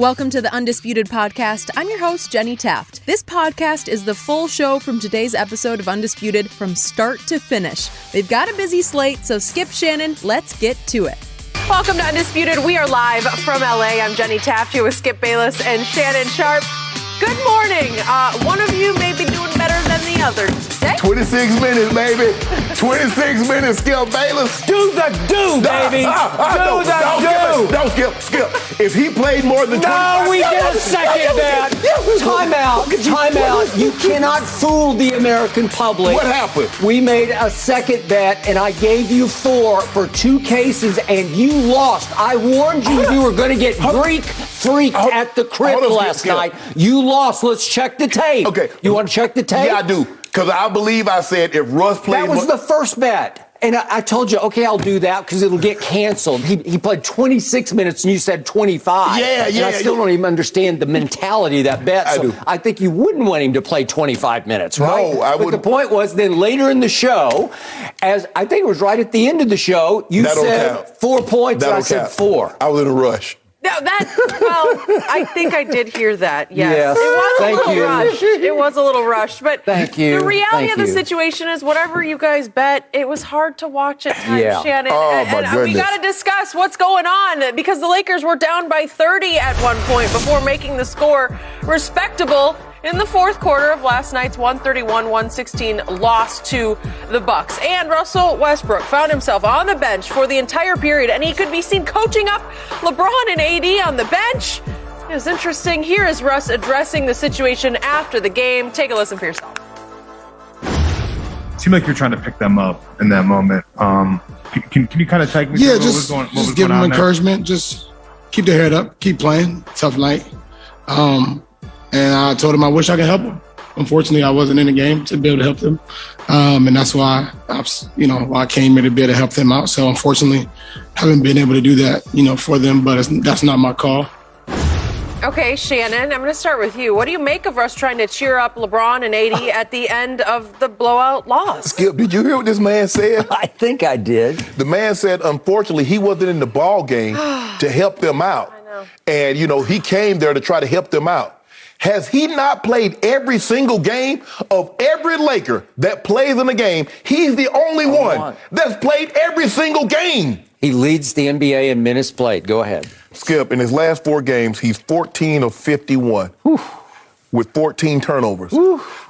Welcome to the Undisputed podcast. I'm your host, Jenny Taft. This podcast is the full show from today's episode of Undisputed from start to finish. They've got a busy slate, so skip Shannon. Let's get to it. Welcome to Undisputed. We are live from LA. I'm Jenny Taft here with Skip Bayless and Shannon Sharpe. Good morning. One of you may be doing better than the other today. 26 minutes, baby. 26 minutes, Skip Bayless. Do the do, baby. Don't skip. If he played more than 25 No, we did a second bet. Time out. You cannot fool the American public. What happened? We made a second bet, and I gave you 4 for 2 cases, and you lost. I warned you were going to get Greek freaked at the crib last night. You lost. Let's check the tape. Okay. You want to check the tape? Yeah, I do. Because I believe I said if Russ played... That was the first bet. And I told you, okay, I'll do that because it'll get canceled. He played 26 minutes and you said 25. Yeah. And I still don't even understand the mentality of that bet. So I think you wouldn't want him to play 25 minutes, right? No, I wouldn't. But the point was then later in the show, as I think it was right at the end of the show, you said 4 points and I said 4. I was in a rush. No, I think I did hear that. Yes. It was Thank a little you. rushed. It was a little rushed. But Thank you. The reality Thank of the you. situation is whatever you guys bet, it was hard to watch at times, Yeah. Shannon. Oh, my and we goodness. got to discuss what's going on because the Lakers were down by 30 at one point before making the score respectable in the fourth quarter of last night's 131-116 loss to the Bucks. And Russell Westbrook found himself on the bench for the entire period, and he could be seen coaching up LeBron and AD on the bench. It was interesting. Here is Russ addressing the situation after the game. Take a listen for yourself. Seemed like you're trying to pick them up in that moment. Can you kind of take me through what was give going on them there? encouragement. Just keep their head up, keep playing. Tough night. And I told him I wish I could help him. Unfortunately, I wasn't in the game to be able to help them, and that's why I came here to be able to help them out. So unfortunately, haven't been able to do that, for them. But that's not my call. Okay, Shannon, I'm going to start with you. What do you make of Russ trying to cheer up LeBron and AD at the end of the blowout loss? Skip, did you hear what this man said? I think I did. The man said, unfortunately, he wasn't in the ball game to help them out. I know. And, he came there to try to help them out. Has he not played every single game of every Laker that plays in the game? He's the only one that's played every single game. He leads the NBA in minutes played. Go ahead. Skip, in his last 4 games, he's 14 of 51 with 14 turnovers.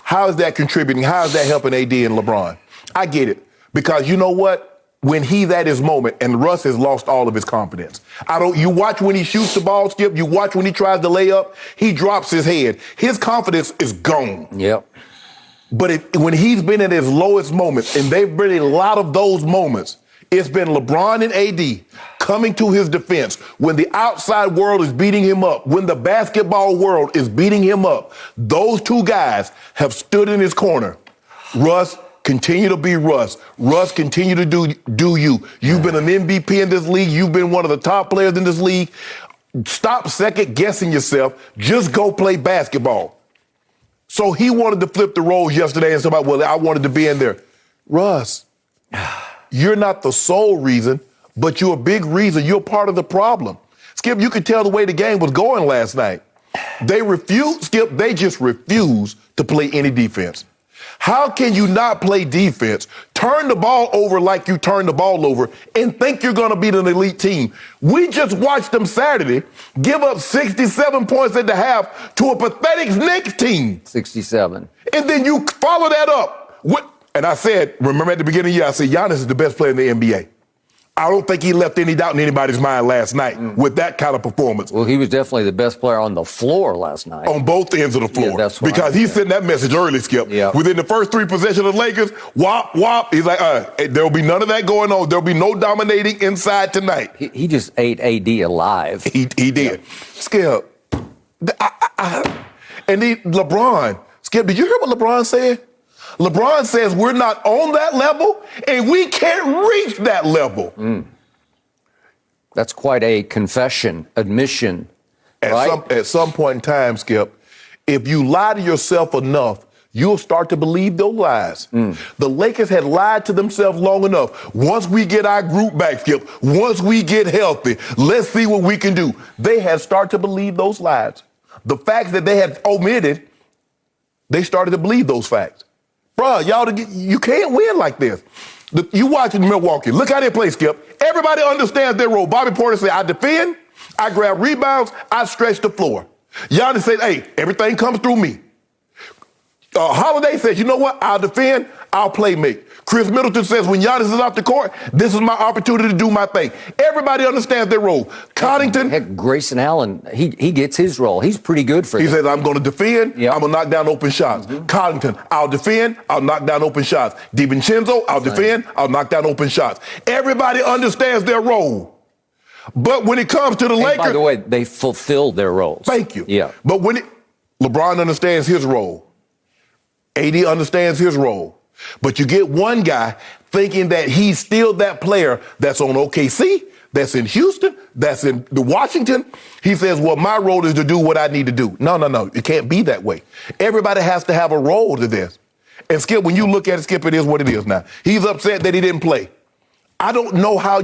How is that contributing? How is that helping AD and LeBron? I get it. Because you know what? When he's at his moment, and Russ has lost all of his confidence. You watch when he shoots the ball, Skip, you watch when he tries to lay up, he drops his head. His confidence is gone. Yep. But when he's been at his lowest moments, and they've been a lot of those moments, it's been LeBron and AD coming to his defense when the outside world is beating him up, when the basketball world is beating him up. Those 2 guys have stood in his corner. Russ, continue to be Russ. Russ, continue to do you. You've been an MVP in this league. You've been one of the top players in this league. Stop second guessing yourself. Just go play basketball. So he wanted to flip the roles yesterday and say, well, I wanted to be in there. Russ, you're not the sole reason, but you're a big reason. You're part of the problem. Skip, you could tell the way the game was going last night. They just refuse to play any defense. How can you not play defense, turn the ball over like you turned the ball over, and think you're going to beat an elite team? We just watched them Saturday give up 67 points at the half to a pathetic Knicks team. 67. And then you follow that up. And I said, remember at the beginning of the year, I said, Giannis is the best player in the NBA. I don't think he left any doubt in anybody's mind last night with that kind of performance. Well, he was definitely the best player on the floor last night. On both ends of the floor. Yeah, that's what because he sent that message early, Skip. Yeah. Within the first 3 possessions of the Lakers, whop. He's like, there will be none of that going on. There will be no dominating inside tonight. He just ate AD alive. He did. Yeah. Skip. And LeBron. Skip, did you hear what LeBron said? LeBron says we're not on that level, and we can't reach that level. That's quite a confession, admission, right? At some point in time, Skip, if you lie to yourself enough, you'll start to believe those lies. The Lakers had lied to themselves long enough. Once we get our group back, Skip, once we get healthy, let's see what we can do. They had started to believe those lies. The facts that they had omitted, they started to believe those facts. Bruh, you can't win like this. You watching Milwaukee. Look how they play, Skip. Everybody understands their role. Bobby Porter said, I defend, I grab rebounds, I stretch the floor. Giannis said, hey, everything comes through me. Holiday says, you know what? I'll defend, I'll play make. Chris Middleton says, when Giannis is off the court, this is my opportunity to do my thing. Everybody understands their role. Connington. Heck, Grayson Allen, he gets his role. He's pretty good for He them. says, I'm going to defend, I'm going to knock down open shots. Connington, I'll defend, I'll knock down open shots. DiVincenzo, I'll defend, I'll knock down open shots. Everybody understands their role. But when it comes to the Lakers. By the way, they fulfilled their roles. Thank you. Yeah. But LeBron understands his role. AD understands his role. But you get one guy thinking that he's still that player that's on OKC, that's in Houston, that's in Washington. He says, well, my role is to do what I need to do. No. It can't be that way. Everybody has to have a role to this. And Skip, when you look at it, Skip, it is what it is now. He's upset that he didn't play. I don't know how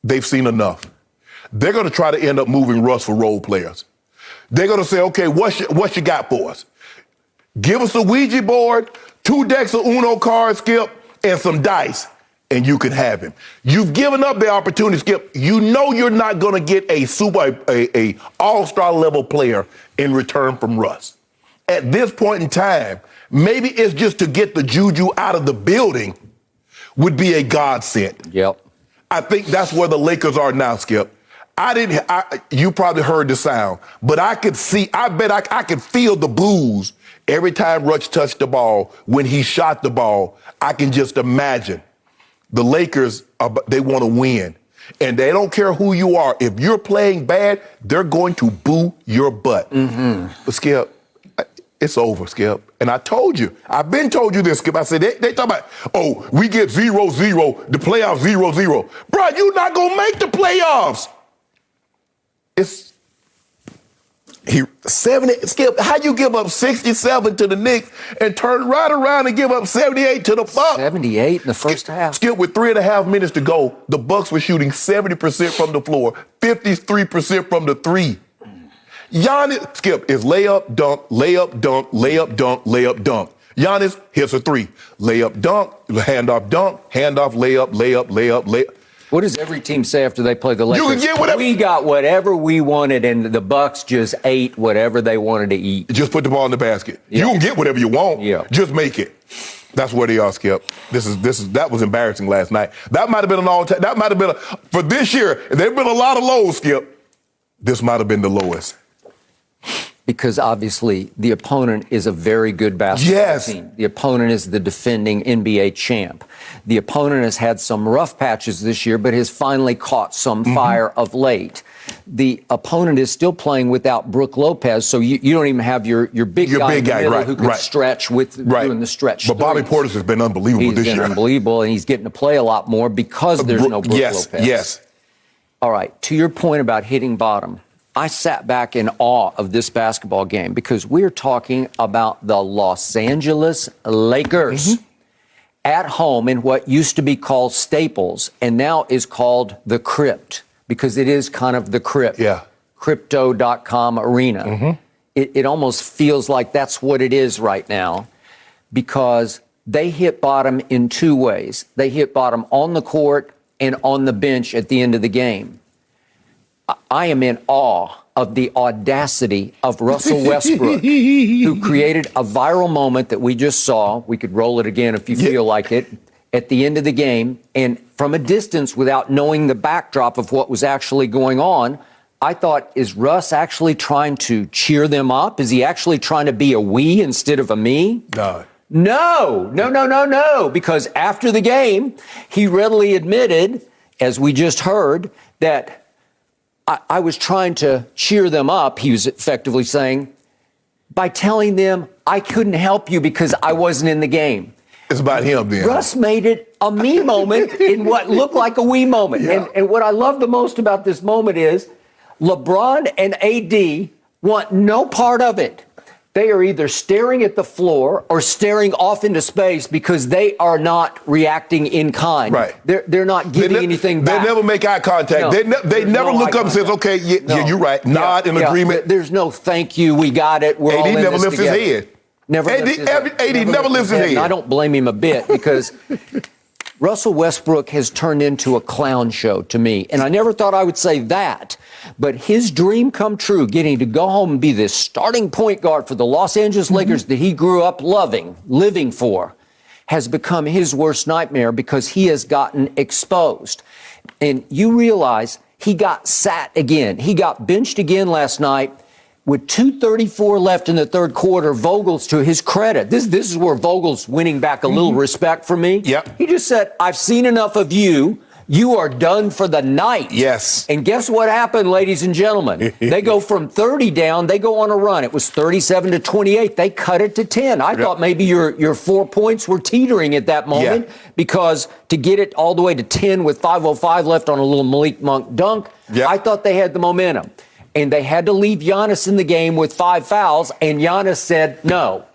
they've seen enough. They're going to try to end up moving Russ for role players. They're going to say, okay, what you got for us? Give us a Ouija board, 2 decks of Uno cards, Skip, and some dice, and you can have him. You've given up the opportunity, Skip. You know you're not going to get a all-star level player in return from Russ. At this point in time, maybe it's just to get the juju out of the building would be a godsend. Yep. I think that's where the Lakers are now, Skip. You probably heard the sound, but I could feel the booze every time Russ touched the ball. When he shot the ball, I can just imagine the Lakers, they want to win. And they don't care who you are. If you're playing bad, they're going to boo your butt. But Skip, it's over, Skip. And I've been told you this, Skip. I said, they talk about, we get 0-0, the playoffs 0-0. Bro, you're not going to make the playoffs. Skip, how you give up 67 to the Knicks and turn right around and give up 78 to the Bucks? 78 in the first half. Skip, with 3.5 minutes to go, the Bucks were shooting 70% from the floor, 53% from the three. Giannis, Skip, is layup, dunk, layup, dunk, layup, dunk, layup, dunk. Giannis hits a three. Layup, dunk, handoff, layup, layup, layup, layup. What does every team say after they play the Lakers? You can get whatever. We got whatever we wanted, and the Bucks just ate whatever they wanted to eat. Just put the ball in the basket. Yeah. You can get whatever you want. Yeah. Just make it. That's where they are, Skip. That was embarrassing last night. That might have been an all-time. That might have been for this year. There've been a lot of lows, Skip. This might have been the lowest. Because obviously the opponent is a very good basketball team. The opponent is the defending NBA champ. The opponent has had some rough patches this year, but has finally caught some fire of late. The opponent is still playing without Brook Lopez, so you don't even have your big guy in the middle who can stretch with doing the stretch. But Bobby Portis has been unbelievable this year. He's been unbelievable, and he's getting to play a lot more because there's no Brook Lopez. Yes. All right, to your point about hitting bottom, I sat back in awe of this basketball game because we're talking about the Los Angeles Lakers at home in what used to be called Staples and now is called the Crypt because it is kind of the Crypt. Yeah. Crypto.com arena. It almost feels like that's what it is right now because they hit bottom in two ways. They hit bottom on the court and on the bench at the end of the game. I am in awe of the audacity of Russell Westbrook, who created a viral moment that we just saw. We could roll it again if you feel like it, at the end of the game. And from a distance, without knowing the backdrop of what was actually going on, I thought, is Russ actually trying to cheer them up? Is he actually trying to be a we instead of a me? No. Because after the game, he readily admitted, as we just heard, that I was trying to cheer them up, he was effectively saying, by telling them I couldn't help you because I wasn't in the game. It's about him then. Russ made it a me moment in what looked like a we moment. Yeah. And what I love the most about this moment is LeBron and AD want no part of it. They are either staring at the floor or staring off into space because they are not reacting in kind. Right. They're not giving anything back. They never make eye contact. No, they never look up and says, okay, you're right. Nod in agreement. There's no thank you, we got it, we're all in this together. AD never lifts his head. AD never lifts his head. And I don't blame him a bit because Russell Westbrook has turned into a clown show to me. And I never thought I would say that. But his dream come true, getting to go home and be this starting point guard for the Los Angeles Lakers that he grew up living for, has become his worst nightmare because he has gotten exposed. And you realize he got sat again. He got benched again last night. With 2:34 left in the third quarter, Vogel's, to his credit, this is where Vogel's winning back a little respect for me. Yep. He just said, I've seen enough of you. You are done for the night. Yes. And guess what happened, ladies and gentlemen? They go from 30 down. They go on a run. It was 37-28. They cut it to 10. I thought maybe your 4 points were teetering at that moment because to get it all the way to 10 with 5:05 left on a little Malik Monk dunk, I thought they had the momentum. And they had to leave Giannis in the game with 5 fouls. And Giannis said, no,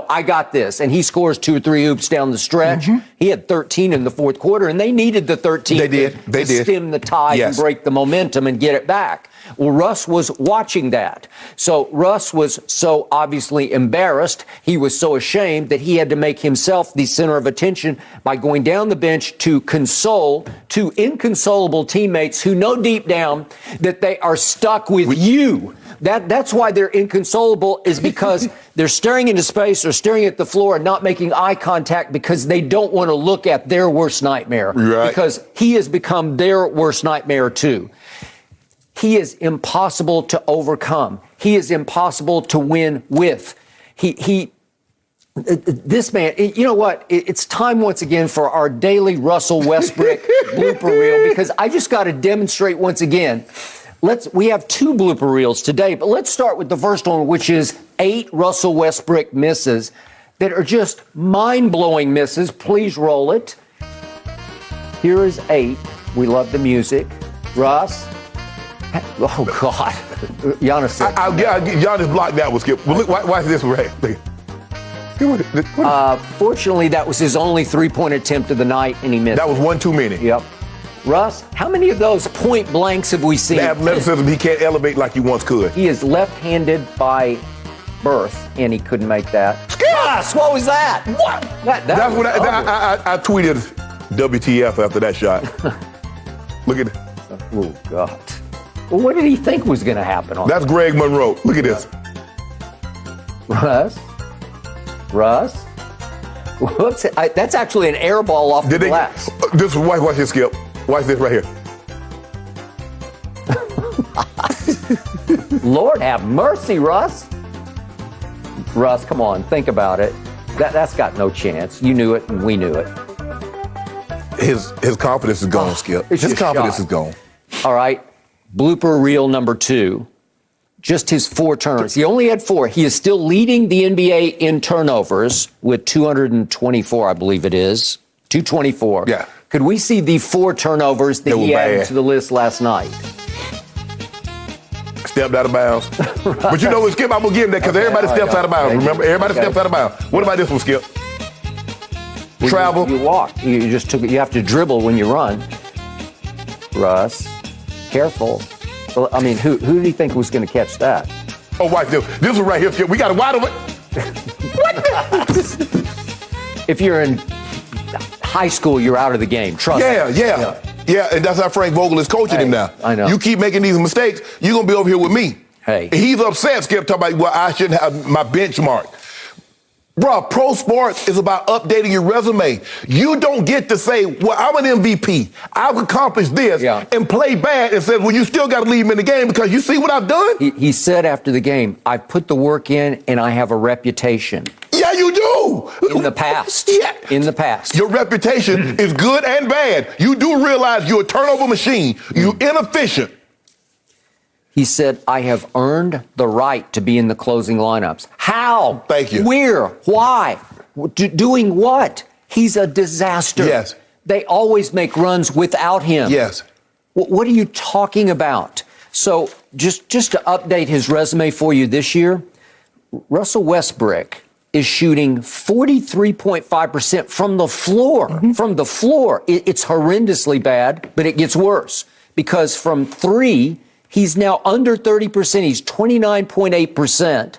I got this. And he scores 2 or 3 hoops down the stretch. He had 13 in the fourth quarter, and they needed the 13 to stem the tide and break the momentum and get it back. Well, Russ was watching that. So Russ was so obviously embarrassed. He was so ashamed that he had to make himself the center of attention by going down the bench to console 2 inconsolable teammates who know deep down that they are stuck with you. That's why they're inconsolable, is because they're staring into space or staring at the floor and not making eye contact because they don't want to look at their worst nightmare. Right. Because he has become their worst nightmare too. He is impossible to overcome. He is impossible to win with. This man, you know what? It's time once again for our daily Russell Westbrook blooper reel, because I just got to demonstrate once again. We have 2 blooper reels today, but let's start with the first one, which is 8 Russell Westbrook misses that are just mind-blowing misses. Please roll it. Here is 8. We love the music. Russ. Oh, God. Giannis said. Giannis blocked that one, Skip. Well, look, watch this one right. Fortunately, that was his only 3-point attempt of the night, and he missed. That was one too many. Yep. Russ, how many of those point blanks have we seen? That athleticism, he can't elevate like he once could. He is left-handed by birth, and he couldn't make that. Russ, what was that? What? That's what I tweeted WTF after that shot. Look at it. Oh, God. Well, what did he think was going to happen? That's Greg Monroe. Look at this. Russ? Whoops. That's actually an air ball off the glass. This is watch this, Skip. Watch this right here. Lord have mercy, Russ. Russ, come on. Think about it. That's got no chance. You knew it, and we knew it. His confidence is gone, Skip. His confidence is gone. All right. Blooper reel number 2. Just his 4 turnovers. He only had 4. He is still leading the NBA in turnovers with 224, I believe it is. 224. Yeah. Could we see the 4 turnovers that he added to the list last night? Stepped out of bounds. Right. But you know what, Skip, I'm going to give him that because everybody steps out of bounds. Remember, everybody steps out of bounds. What about this one, Skip? Travel. You walk. You just took it. You have to dribble when you run. Russ, careful. Well, I mean, who do you think was going to catch that? Oh, watch this. This one right here, Skip. We got a wide open. If you're in high school, you're out of the game. Trust me. Yeah, and that's how Frank Vogel is coaching him now. I know. You keep making these mistakes, you're going to be over here with me. Hey. He's upset, Skip, talking about, well, I shouldn't have my benchmark. Bro, pro sports is about updating your resume. You don't get to say, well, I'm an MVP. I've accomplished this and play bad and say, well, you still got to leave him in the game because you see what I've done? He said after the game, I put the work in and I have a reputation. Yeah, you do. In the past. Yeah. In the past. Your reputation is good and bad. You do realize you're a turnover machine. You're inefficient. He said, I have earned the right to be in the closing lineups. How? Thank you. Where? Why? Doing what? He's a disaster. Yes. They always make runs without him. Yes. What are you talking about? So just to update his resume for you this year, Russell Westbrook is shooting 43.5% from the floor. From the floor. It's horrendously bad, but it gets worse because from three, he's now under 30%. He's 29.8%.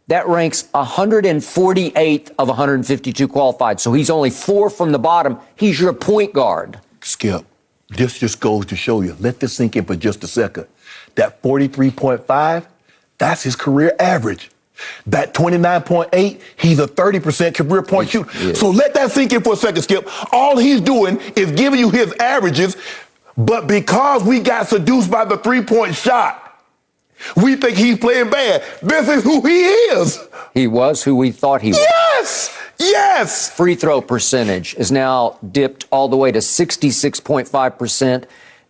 That ranks 148th of 152 qualified. So he's only 4 from the bottom. He's your point guard. Skip, this just goes to show you. Let this sink in for just a second. That 43.5, that's his career average. That 29.8, he's a 30% career point shooter. Yeah. So let that sink in for a second, Skip. All he's doing is giving you his averages, but because we got seduced by the three-point shot, we think he's playing bad. This is who he is. He was who we thought he was. Yes! Yes! Free throw percentage is now dipped all the way to 66.5%.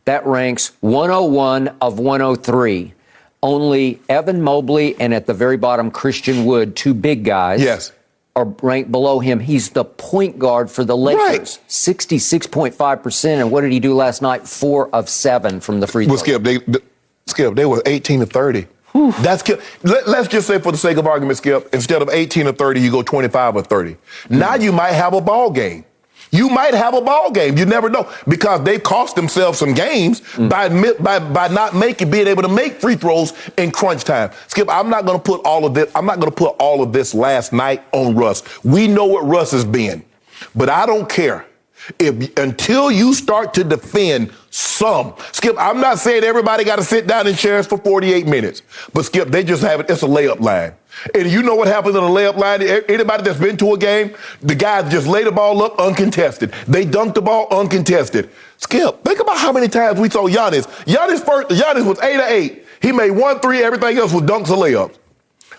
That ranks 101 of 103. Only Evan Mobley and at the very bottom, Christian Wood, 2 big guys, yes, are ranked below him. He's the point guard for the Lakers, right. 66.5%. And what did he do last night? 4 of 7 from the free throw. Well, Skip, they were 18 to 30. That's let's just say for the sake of argument, Skip, instead of 18 to 30, you go 25 or 30. Now you might have a ball game. You might have a ball game. You never know because they've cost themselves some games by not being able to make free throws in crunch time. Skip, I'm not going to put all of this. I'm not going to put all of this last night on Russ. We know what Russ has been, but I don't care until you start to defend some. Skip, I'm not saying everybody got to sit down in chairs for 48 minutes, but Skip, they just have it. It's a layup line. And you know what happens in a layup line? Anybody that's been to a game, the guys just lay the ball up uncontested. They dunk the ball uncontested. Skip, think about how many times we saw Giannis. Giannis was 8 of 8. He made 1 3. Everything else was dunks or layups.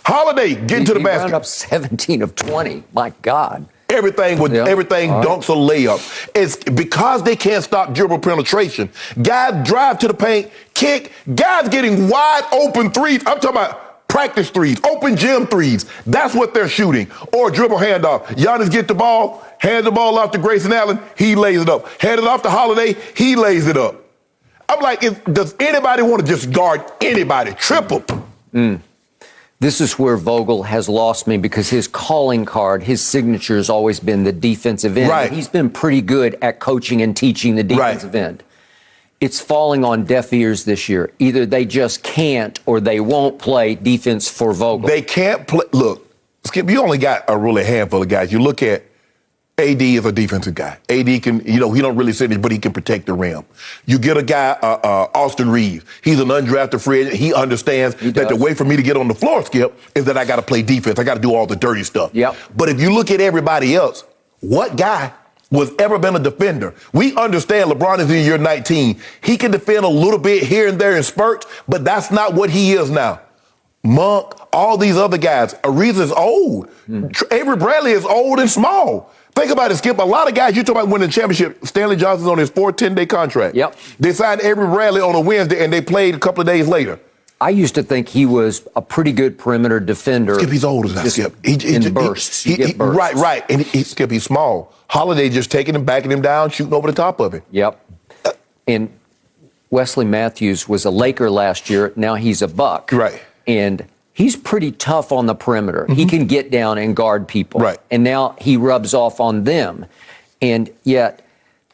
Holiday getting to the basket. He wound up 17 of 20. My God. Everything dunks or layup. It's because they can't stop dribble penetration. Guys drive to the paint, kick. Guys getting wide open threes. I'm talking about practice threes, open gym threes. That's what they're shooting. Or dribble handoff. Giannis get the ball, hand the ball off to Grayson Allen, he lays it up. Hand it off to Holiday, he lays it up. I'm like, does anybody want to just guard anybody? Triple. This is where Vogel has lost me because his calling card, his signature has always been the defensive end. Right. He's been pretty good at coaching and teaching the defensive end. It's falling on deaf ears this year. Either they just can't or they won't play defense for Vogel. They can't play. Look, Skip, you only got a really handful of guys. You look at AD is a defensive guy. AD can, he don't really finish, but he can protect the rim. You get a guy, Austin Reeves. He's an undrafted free agent. He understands that the way for me to get on the floor, Skip, is that I got to play defense. I got to do all the dirty stuff. Yep. But if you look at everybody else, what guy was ever been a defender? We understand LeBron is in year 19. He can defend a little bit here and there in spurts, but that's not what he is now. Monk, all these other guys. Ariza is old. Avery Bradley is old and small. Think about it, Skip. A lot of guys, you talk about winning the championship. Stanley Johnson's on his 10-day contract. Yep. They signed Avery Bradley on a Wednesday, and they played a couple of days later. I used to think he was a pretty good perimeter defender. Skip, he's older than that, Skip. In bursts. Bursts. Right. And Skip, he's small. Holiday just taking him, backing him down, shooting over the top of him. Yep. And Wesley Matthews was a Laker last year. Now he's a Buck. Right. And he's pretty tough on the perimeter. He can get down and guard people. Right. And now he rubs off on them. And yet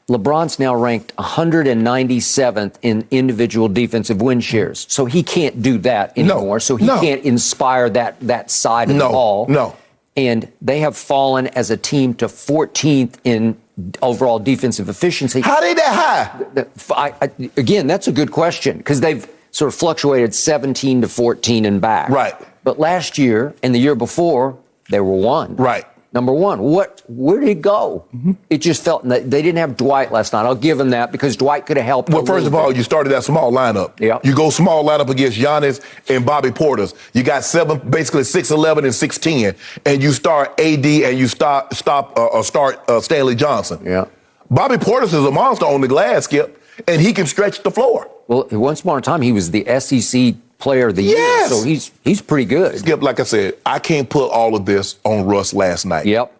LeBron's now ranked 197th in individual defensive win shares. So he can't do that anymore. So he can't inspire that side of the ball. No. And they have fallen as a team to 14th in overall defensive efficiency. How they that high? Again, that's a good question because they've sort of fluctuated 17 to 14 and back. Right. But last year and the year before, they were one. Right. Number one. Where did he go? It just felt they didn't have Dwight last night. I'll give him that because Dwight could have helped. Well, first of all, you started that small lineup. Yeah. You go small lineup against Giannis and Bobby Portis. You got basically 6'11" and 6'10", and you start AD and you start Stanley Johnson. Yeah. Bobby Portis is a monster on the glass, Skip, and he can stretch the floor. Well, once upon a time, he was the SEC Player of the Year, so he's pretty good. Skip, like I said, I can't put all of this on Russ last night. Yep.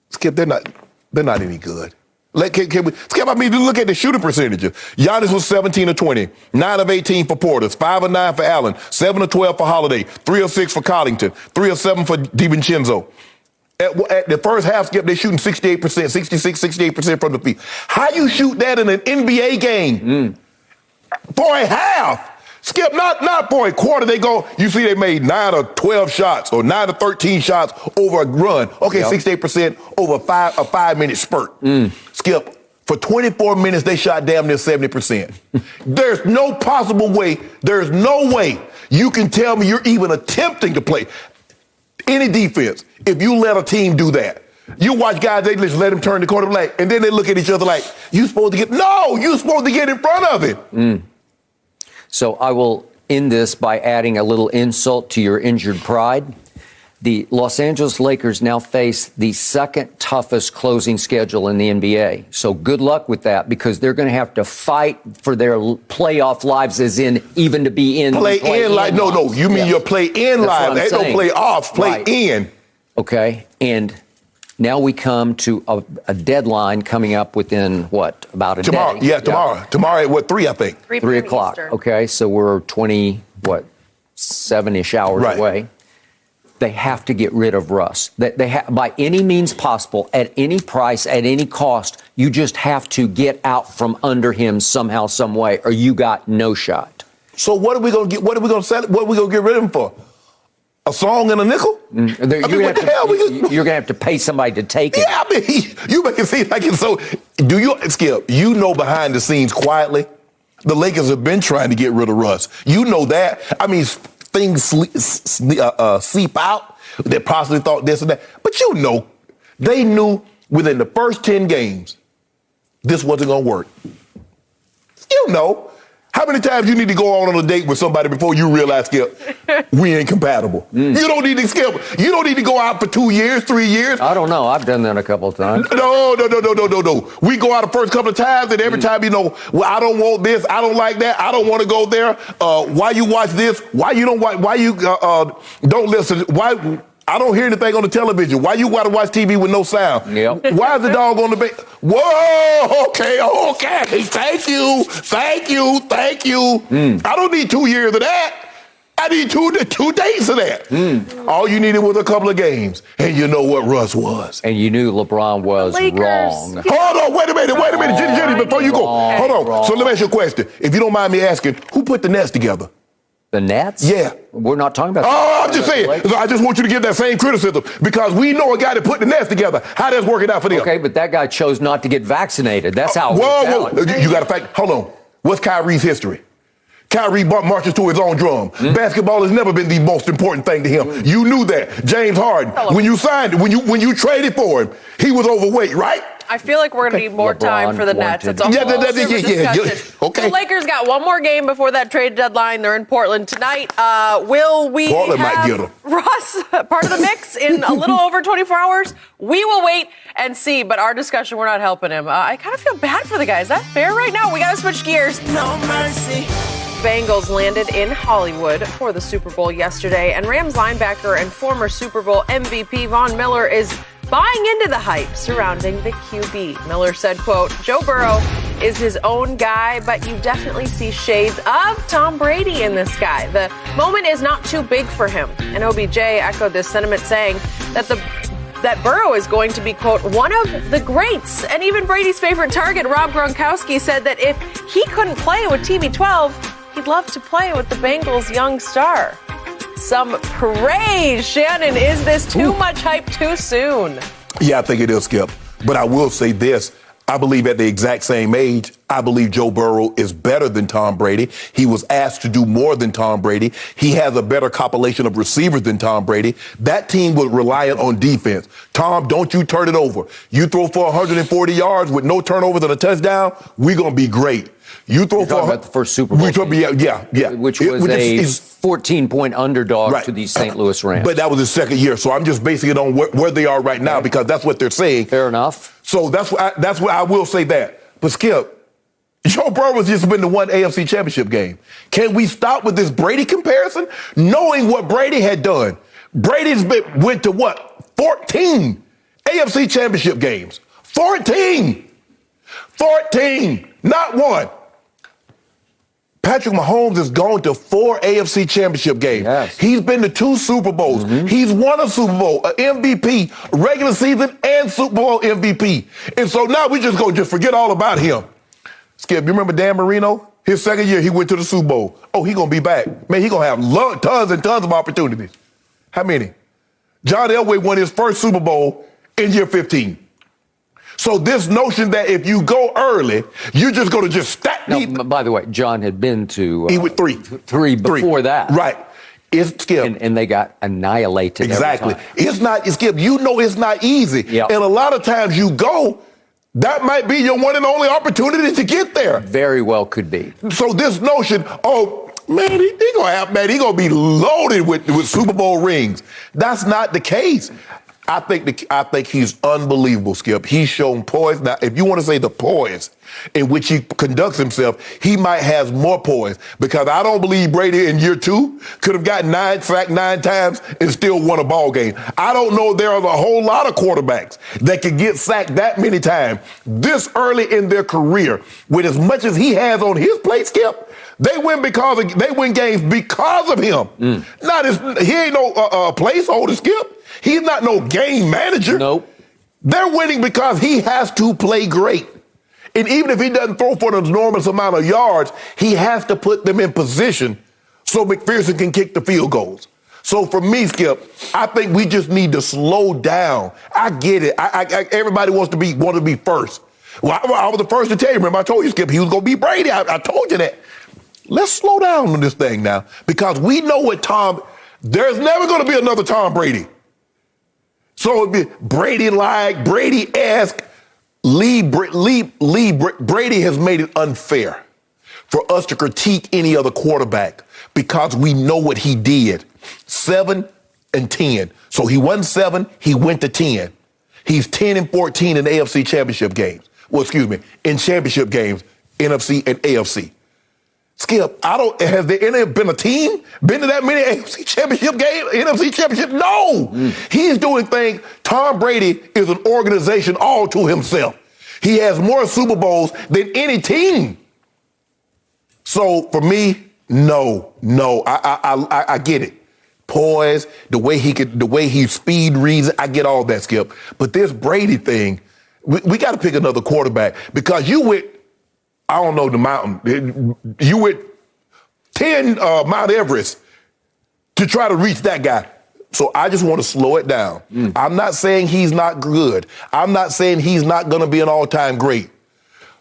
Skip, they're not any good. Skip, I mean, look at the shooting percentages. Giannis was 17 of 20, 9 of 18 for Portis, 5 of 9 for Allen, 7 of 12 for Holiday, 3 of 6 for Collington, 3 of 7 for DiVincenzo. At the first half, Skip, they're shooting 68%, 68% from the field. How you shoot that in an NBA game for a half? Skip, not for a quarter. You see they made 9 or 12 shots or 9 or 13 shots over a run. Okay, 68% over a 5-minute spurt. Skip, for 24 minutes, they shot damn near 70%. There's no possible way, there's no way you can tell me you're even attempting to play any defense if you let a team do that. You watch guys, they just let them turn the quarterback, and then they look at each other like, you're supposed to get in front of it. So I will end this by adding a little insult to your injured pride. The Los Angeles Lakers now face the second toughest closing schedule in the NBA. So good luck with that, because they're going to have to fight for their playoff lives, as in even to be in. Play in live. No. You mean your play in live. They don't play off, play in. Okay. And now we come to a deadline coming up within, what, about a tomorrow, day? Yeah, tomorrow. Yeah. Tomorrow at 3, I think. 3 o'clock. Eastern. Okay, so we're 7-ish hours away. They have to get rid of Russ. By any means possible, at any price, at any cost, you just have to get out from under him somehow, some way, or you got no shot. So what are we going to get? What are we going to sell? What are we going to get rid of him for? A song and a nickel? You're going to have to pay somebody to take it. Yeah, I mean, you make it seem like it's so. Do you, Skip, behind the scenes quietly, the Lakers have been trying to get rid of Russ. You know that. I mean, things seep out. They possibly thought this and that. But they knew within the first 10 games, this wasn't going to work. How many times you need to go on a date with somebody before you realize, Skip, we ain't compatible? You don't need to, Skip. You don't need to go out for 2 years, 3 years. I don't know. I've done that a couple of times. No. We go out the first couple of times, and every time, well, I don't want this. I don't like that. I don't want to go there. Why you watch this? Why you don't watch? Why you don't listen? Why? I don't hear anything on the television. Why you got to watch TV with no sound? Yep. Why is the dog on the bed? Whoa, okay. Thank you. I don't need 2 years of that. I need two days of that. All you needed was a couple of games. And you know what Russ was. And you knew LeBron was wrong. Hold on, wait a minute, Jenny, before you go. Hold on. Wrong. So let me ask you a question. If you don't mind me asking, who put the Nets together? The Nets? Yeah. We're not talking about I'm just saying. I just want you to give that same criticism, because we know a guy that put the Nets together. How that's working out for them. Okay, but that guy chose not to get vaccinated. That's how it whoa. worked out. You got to fact. Hold on. What's Kyrie's history? Kyrie marches to his own drum. Basketball has never been the most important thing to him. You knew that. James Harden, when you signed it, when you traded for him, he was overweight, right? I feel like we're going to need more time for the Nets. It's a whole discussion. Okay. The Lakers got one more game before that trade deadline. They're in Portland tonight. Will we Portland might have get them. Russ part of the mix in a little over 24 hours? We will wait and see, but our discussion, we're not helping him. I kind of feel bad for the guy. Is that fair right now? We got to switch gears. No mercy. Bengals landed in Hollywood for the Super Bowl yesterday, and Rams linebacker and former Super Bowl MVP Von Miller is buying into the hype surrounding the QB. Miller said, quote, Joe Burrow is his own guy, but you definitely see shades of Tom Brady in this guy. The moment is not too big for him. And OBJ echoed this sentiment, saying that Burrow is going to be, quote, one of the greats. And even Brady's favorite target, Rob Gronkowski, said that if he couldn't play with TB12, he'd love to play with the Bengals' young star. Some praise. Shannon, is this too much hype too soon? Yeah, I think it is, Skip. But I will say this. I believe at the exact same age, I believe Joe Burrow is better than Tom Brady. He was asked to do more than Tom Brady. He has a better compilation of receivers than Tom Brady. That team was reliant on defense. Tom, don't you turn it over. You throw for 140 yards with no turnovers and a touchdown, we're going to be great. You throw for about the first Super Bowl team. Yeah. Which was a 14-point underdog to the St. Louis Rams. But that was his second year, so I'm just basing it on where they are right now, because that's what they're saying. Fair enough. So that's why I will say that. But Skip, Joe Burrow has just been to one AFC Championship game. Can we stop with this Brady comparison? Knowing what Brady had done. Went to what? 14 AFC Championship games. 14. 14, not one. Patrick Mahomes has gone to 4 AFC championship games. Yes. He's been to 2 Super Bowls. Mm-hmm. He's won a Super Bowl, an MVP, regular season and Super Bowl MVP. And so now we just forget all about him. Skip, you remember Dan Marino? His second year, he went to the Super Bowl. Oh, he's going to be back. Man, he's going to have tons and tons of opportunities. How many? John Elway won his first Super Bowl in year 15. So this notion that if you go early, you're just going to just stack. Now, by the way, John had been to he went 3 before that, right? It's Skip, and they got annihilated. Exactly. It's not. It's Skip. You know, it's not easy. Yep. And a lot of times you go, that might be your one and only opportunity to get there. Very well could be. So this notion, oh man, he gonna be loaded with Super Bowl rings. That's not the case. I think he's unbelievable, Skip. He's shown poise. Now, if you want to say the poise in which he conducts himself, he might have more poise because I don't believe Brady in year 2 could have gotten 9 times and still won a ball game. I don't know there are a whole lot of quarterbacks that could get sacked that many times this early in their career with as much as he has on his plate, Skip. They win games because of him. He ain't no placeholder, Skip. He's not no game manager. Nope. They're winning because he has to play great. And even if he doesn't throw for an enormous amount of yards, he has to put them in position so McPherson can kick the field goals. So for me, Skip, I think we just need to slow down. I get it. Everybody wants to be first. Well, I was the first to tell you. Remember, I told you, Skip, he was going to be Brady. I told you that. Let's slow down on this thing now because we know what there's never going to be another Tom Brady. So it'd be Brady-like, Brady-esque. Brady has made it unfair for us to critique any other quarterback because we know what he did. 7 and 10. So he won 7, he went to 10. He's 10 and 14 in AFC championship games. In championship games, NFC and AFC. Skip, has there been a team been to that many AFC championship games, NFC championship? No. He's doing things. Tom Brady is an organization all to himself. He has more Super Bowls than any team. So for me, no. I get it. Poise, the way he speed reads it, I get all that, Skip. But this Brady thing, we got to pick another quarterback because you went, I don't know, the mountain. You went 10 Mount Everest to try to reach that guy. So I just want to slow it down. I'm not saying he's not good. I'm not saying he's not going to be an all-time great.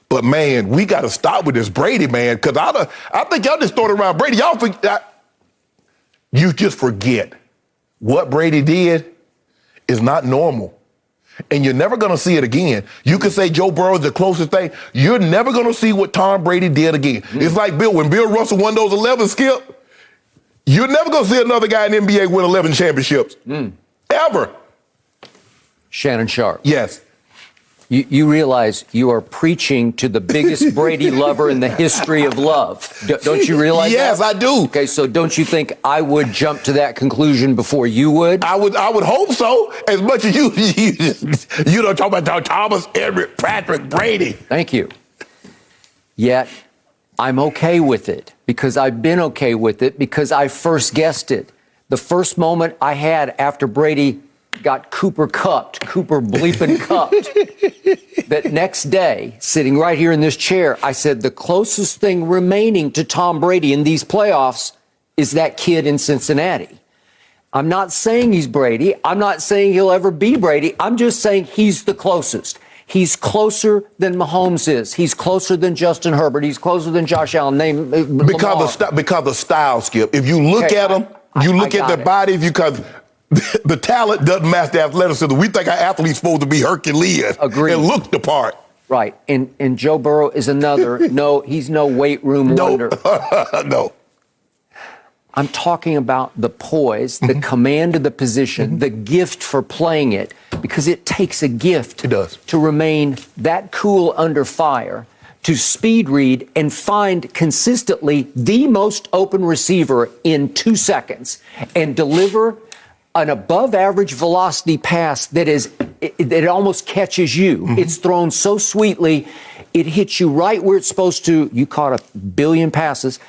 But, man, we got to stop with this Brady, man, because I think y'all just throwing around Brady. You just forget what Brady did is not normal. And you're never going to see it again. You can say Joe Burrow is the closest thing. You're never going to see what Tom Brady did again. It's like when Bill Russell won those 11, Skip, you're never going to see another guy in the NBA win 11 championships. Ever. Shannon Sharpe. Yes. You realize you are preaching to the biggest Brady lover in the history of love. Don't you realize yes, that? Yes, I do. Okay, so don't you think I would jump to that conclusion before you would? I would hope so. As much as you don't talk about Thomas, Everett, Patrick, Brady. Thank you. Yet, I'm okay with it because I've been okay with it because I first guessed it. The first moment I had after Brady got Cooper bleeping cupped. That next day, sitting right here in this chair, I said the closest thing remaining to Tom Brady in these playoffs is that kid in Cincinnati. I'm not saying he's Brady. I'm not saying he'll ever be Brady. I'm just saying he's the closest. He's closer than Mahomes is. He's closer than Justin Herbert. He's closer than Josh Allen. Because of style, Skip. If you look at them, you look at their bodies, because the talent doesn't match the athleticism. We think our athlete's supposed to be Herculean. Agreed. And look the part. Right. And Joe Burrow is another. No, he's no weight room wonder. No. I'm talking about the poise, the command of the position, the gift for playing it, because it takes a gift to remain that cool under fire, to speed read and find consistently the most open receiver in 2 seconds and deliver an above average velocity pass that almost catches you. It's thrown so sweetly. it hits you right where it's supposed to. You caught 1 billion passes.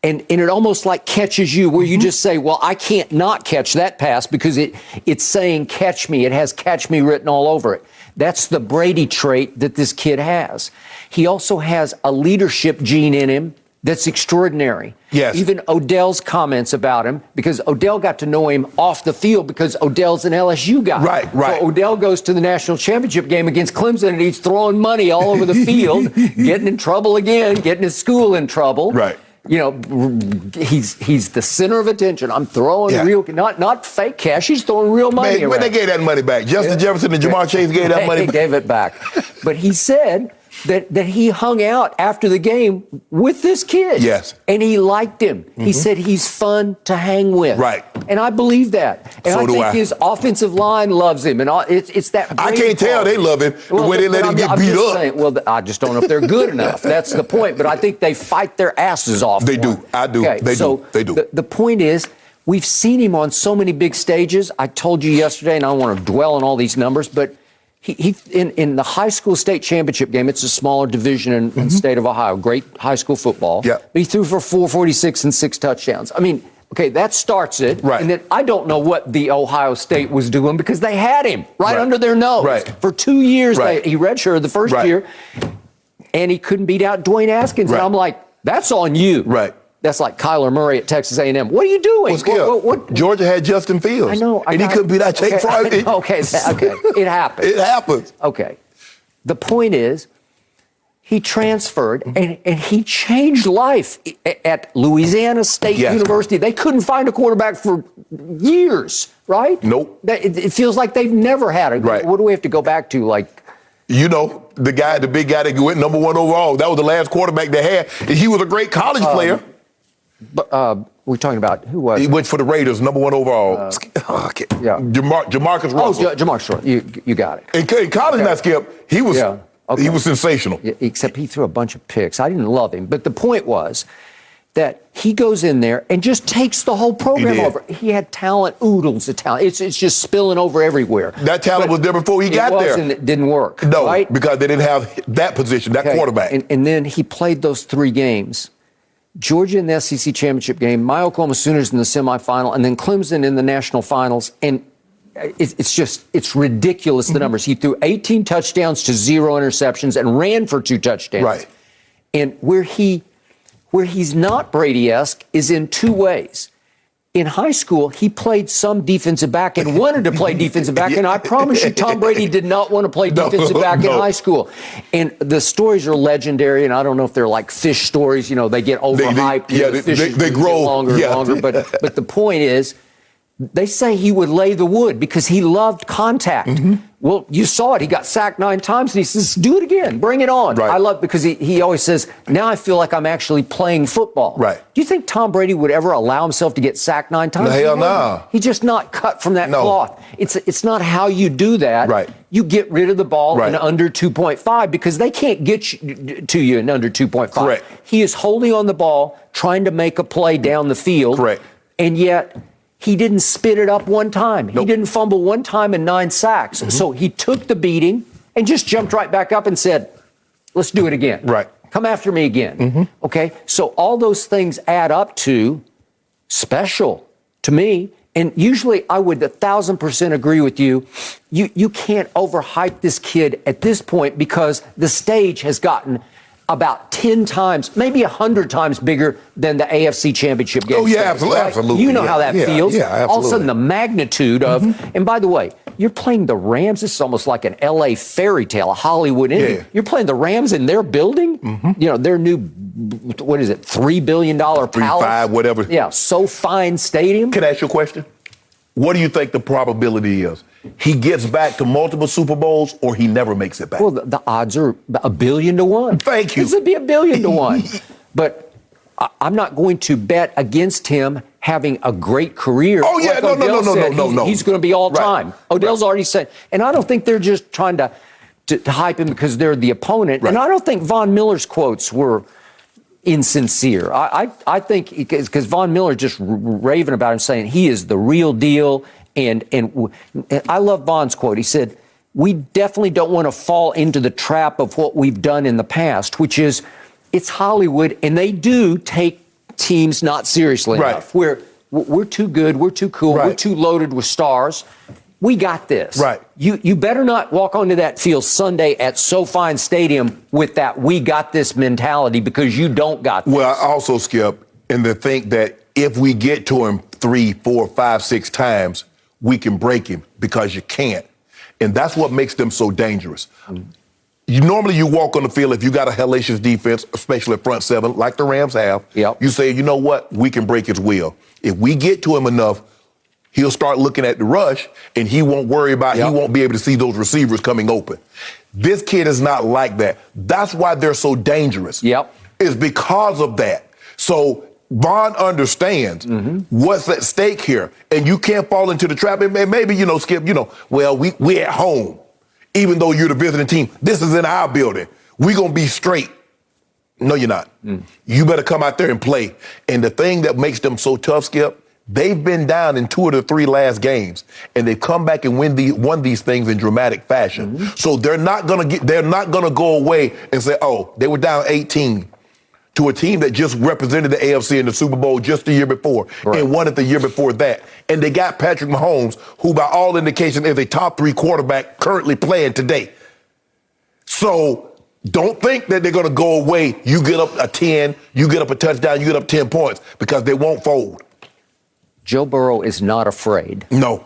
And it almost like catches you where you just say, well, I can't not catch that pass because it's saying catch me. It has catch me written all over it. That's the Brady trait that this kid has. He also has a leadership gene in him that's extraordinary. Yes. Even Odell's comments about him, because Odell got to know him off the field because Odell's an LSU guy. Right. So Odell goes to the national championship game against Clemson and he's throwing money all over the field, getting in trouble again, getting his school in trouble. Right. You know, he's the center of attention. I'm throwing real, not fake cash. He's throwing real money around. When they gave that money back, Justin Jefferson and Jamar Chase gave that money back. They gave it back. But he said that he hung out after the game with this kid. Yes. And he liked him. He said he's fun to hang with. Right. And I believe that. And So I do think I. his offensive line loves him. And it's that. I can't tell they love him the way they let him get beat up. Saying, well, I just don't know if they're good enough. That's the point. But I think they fight their asses off. They do. I do. Okay, They so do. The point is, we've seen him on so many big stages. I told you yesterday, and I don't want to dwell on all these numbers, but he in the high school state championship game, it's a smaller division in the state of Ohio, great high school football. Yeah. But he threw for 446 and 6 touchdowns. I mean, okay, that starts it. Right. And then I don't know what the Ohio State was doing because they had him right under their nose. Right. For 2 years, Right. he redshirted the first year, and he couldn't beat out Dwayne Haskins. And I'm like, that's on you. Right. That's like Kyler Murray at Texas A&M. What are you doing? What? Georgia had Justin Fields. I know. And he couldn't beat out Jake Fry. Okay, it happens. It happens. Okay. The point is, he transferred, and he changed life at Louisiana State University. They couldn't find a quarterback for years, right? Nope. It feels like they've never had it. Right. What do we have to go back to? Like, you know, the big guy that went number 1 overall. That was the last quarterback they had. And he was a great college player. we're talking about who was? He went for the Raiders, number 1 overall. Jamarcus Russell. Jamarcus Russell. You got it. In college, not Skip. He was he was sensational. Yeah, except he threw a bunch of picks. I didn't love him, but the point was that he goes in there and just takes the whole program over. He had talent, oodles of talent. It's just spilling over everywhere. That talent was there before he got there. And it didn't work. No, right? because they didn't have that position, that quarterback. And then he played those 3 games. Georgia in the SEC championship game, my Oklahoma Sooners in the semifinal, and then Clemson in the national finals. And it's ridiculous, the numbers. He threw 18 touchdowns to 0 interceptions and ran for 2 touchdowns. Right. And where he's not Brady-esque is in 2 ways. In high school, he played some defensive back and wanted to play defensive back. And I promise you, Tom Brady did not want to play defensive back in high school. And the stories are legendary, and I don't know if they're like fish stories. You know, they get overhyped. They grow longer and longer. But the point is, they say he would lay the wood because he loved contact. Mm-hmm. Well, you saw it. He got sacked 9 times, and he says, do it again. Bring it on. Right. I love because he always says, now I feel like I'm actually playing football. Right. Do you think Tom Brady would ever allow himself to get sacked 9 times? Hell no. He's just not cut from that cloth. It's not how you do that. Right. You get rid of the ball in under 2.5 because they can't get to you in under 2.5. Correct. He is holding on the ball, trying to make a play down the field. Correct. And yet he didn't spit it up 1 time. Nope. He didn't fumble 1 time in 9 sacks. Mm-hmm. So he took the beating and just jumped right back up and said, let's do it again. Right. Come after me again. Mm-hmm. Okay? So all those things add up to special to me. And usually I would 1,000% agree with you. You can't overhype this kid at this point because the stage has gotten about 10 times, maybe 100 times bigger than the AFC Championship game. Oh, yeah, stage, right? absolutely. You know how that feels. Yeah, absolutely. All of a sudden, the magnitude of, and by the way, you're playing the Rams. This is almost like an L.A. fairy tale, a Hollywood ending. Yeah. You're playing the Rams in their building, you know, their new, what is it, $3 billion palace? 3-5, whatever. Yeah, SoFi Stadium. Can I ask you a question? What do you think the probability is? He gets back to multiple Super Bowls or he never makes it back? Well, the odds are 1 billion to 1. Thank you. This would be 1 billion to 1. But I'm not going to bet against him having a great career. Oh, yeah, like no. He's going to be all time. Right. Odell's already said, and I don't think they're just trying to hype him because they're the opponent. Right. And I don't think Von Miller's quotes were insincere. I think because Von Miller just raving about him, saying he is the real deal. And I love Von's quote. He said, we definitely don't want to fall into the trap of what we've done in the past, which is it's Hollywood, and they do take teams not seriously enough. We're too good, we're too cool, we're too loaded with stars. We got this. Right. You better not walk onto that field Sunday at SoFi Stadium with that we got this mentality, because you don't got this. Well, I also, Skip, and to think that if we get to him 3, 4, 5, 6 times, we can break him, because you can't. And that's what makes them so dangerous. Normally you walk on the field, if you got a hellacious defense, especially a front seven, like the Rams have, you say, you know what, we can break his will. If we get to him enough, he'll start looking at the rush, and he won't worry about, he won't be able to see those receivers coming open. This kid is not like that. That's why they're so dangerous. It's because of that. So Vaughn understands what's at stake here, and you can't fall into the trap. And maybe, Skip, well, we're at home. Even though you're the visiting team, this is in our building. We're going to be straight. No, you're not. You better come out there and play. And the thing that makes them so tough, Skip, they've been down in 2 of the 3 last games, and they've come back and won these things in dramatic fashion. So they're not going to go away and say, oh, they were down 18 to a team that just represented the AFC in the Super Bowl just the year before and won it the year before that. And they got Patrick Mahomes, who by all indications is a top 3 quarterback currently playing today. So don't think that they're going to go away. You get up a 10, you get up a touchdown, you get up 10 points, because they won't fold. Joe Burrow is not afraid. No.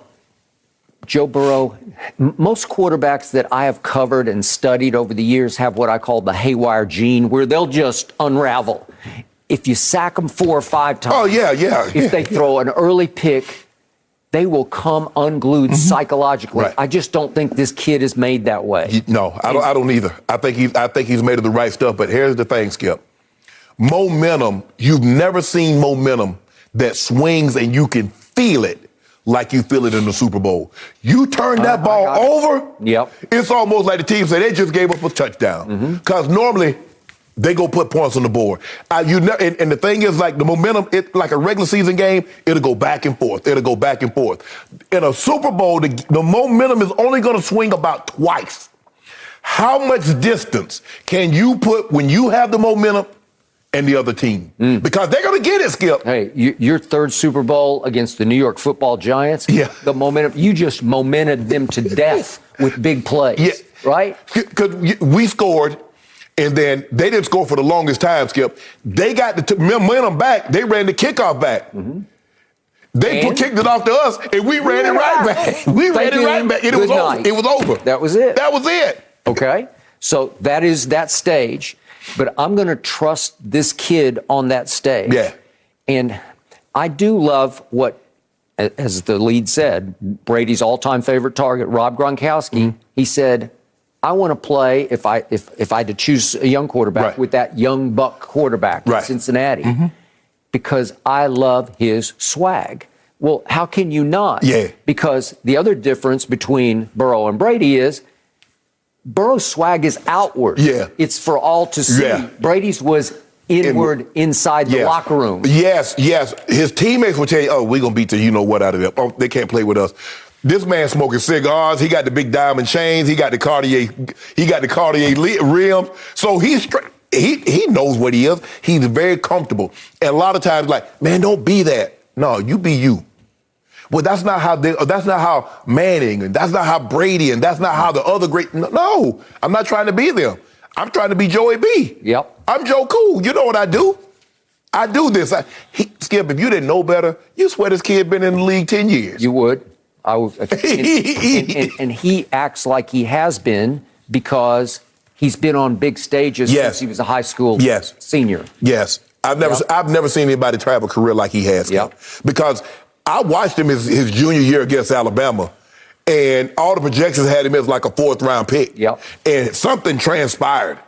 Joe Burrow, most quarterbacks that I have covered and studied over the years have what I call the haywire gene, where they'll just unravel. If you sack them 4 or 5 times, if they throw an early pick, they will come unglued psychologically. I just don't think this kid is made that way. No, I don't either. I think he's made of the right stuff. But here's the thing, Skip. Momentum, you've never seen momentum that swings and you can feel it like you feel it in the Super Bowl. You turn that ball over, it's almost like the team said they just gave up a touchdown. Because normally they go put points on the board. And the thing is, like the momentum, like a regular season game, it'll go back and forth. It'll go back and forth. In a Super Bowl, the momentum is only going to swing about twice. How much distance can you put when you have the momentum and the other team? Because they're going to get it, Skip. Hey, your 3rd Super Bowl against the New York Football Giants, the momentum, you just momented them to death with big plays, right? Because we scored, and then they didn't score for the longest time, Skip. They got the momentum back. They ran the kickoff back. They kicked it off to us, and we ran it right back. We ran it right back, and it was over. It was over. That was it. That was it. Okay, so that is that stage. But I'm going to trust this kid on that stage. And I do love what, as the lead said, Brady's all-time favorite target, Rob Gronkowski. He said, I want to play, if I had to choose a young quarterback, with that young buck quarterback in Cincinnati, because I love his swag. Well, how can you not? Because the other difference between Burrow and Brady is Burrow's swag is outward. It's for all to see. Brady's was inward, inside the locker room. Yes. His teammates will tell you, oh, we're going to beat the you-know-what out of them. Oh, they can't play with us. This man smoking cigars. He got the big diamond chains. He got the Cartier rims. So he's straight. He knows what he is. He's very comfortable. And a lot of times, like, man, don't be that. No, you be you. Well, that's not how Manning, and that's not how Brady, and that's not how the other great. No, I'm not trying to be them. I'm trying to be Joey B. I'm Joe Cool. You know what I do? I do this. Skip, if you didn't know better, you swear this kid been in the league 10 years. You would. I would. And he acts like he has been because he's been on big stages since he was a high school senior. I've never seen anybody try to have a career like he has. Because I watched him his junior year against Alabama, and all the projections had him as like a 4th-round pick. And something transpired.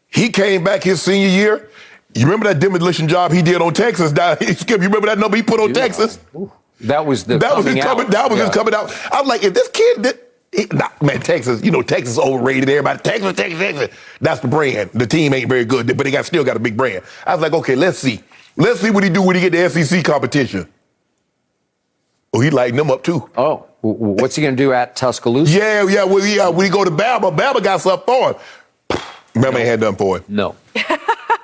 He came back his senior year. You remember that demolition job he did on Texas? Skip, you remember that number he put on Texas? That was his coming out. I was like, if this kid Texas, Texas is overrated. Everybody, Texas. That's the brand. The team ain't very good, but they still got a big brand. I was like, okay, let's see. Let's see what he do when he get the SEC competition. Oh, he lightened them up too. Oh, what's he going to do at Tuscaloosa? Yeah. When he go to Bama got something for him. Bama ain't had nothing for him. No.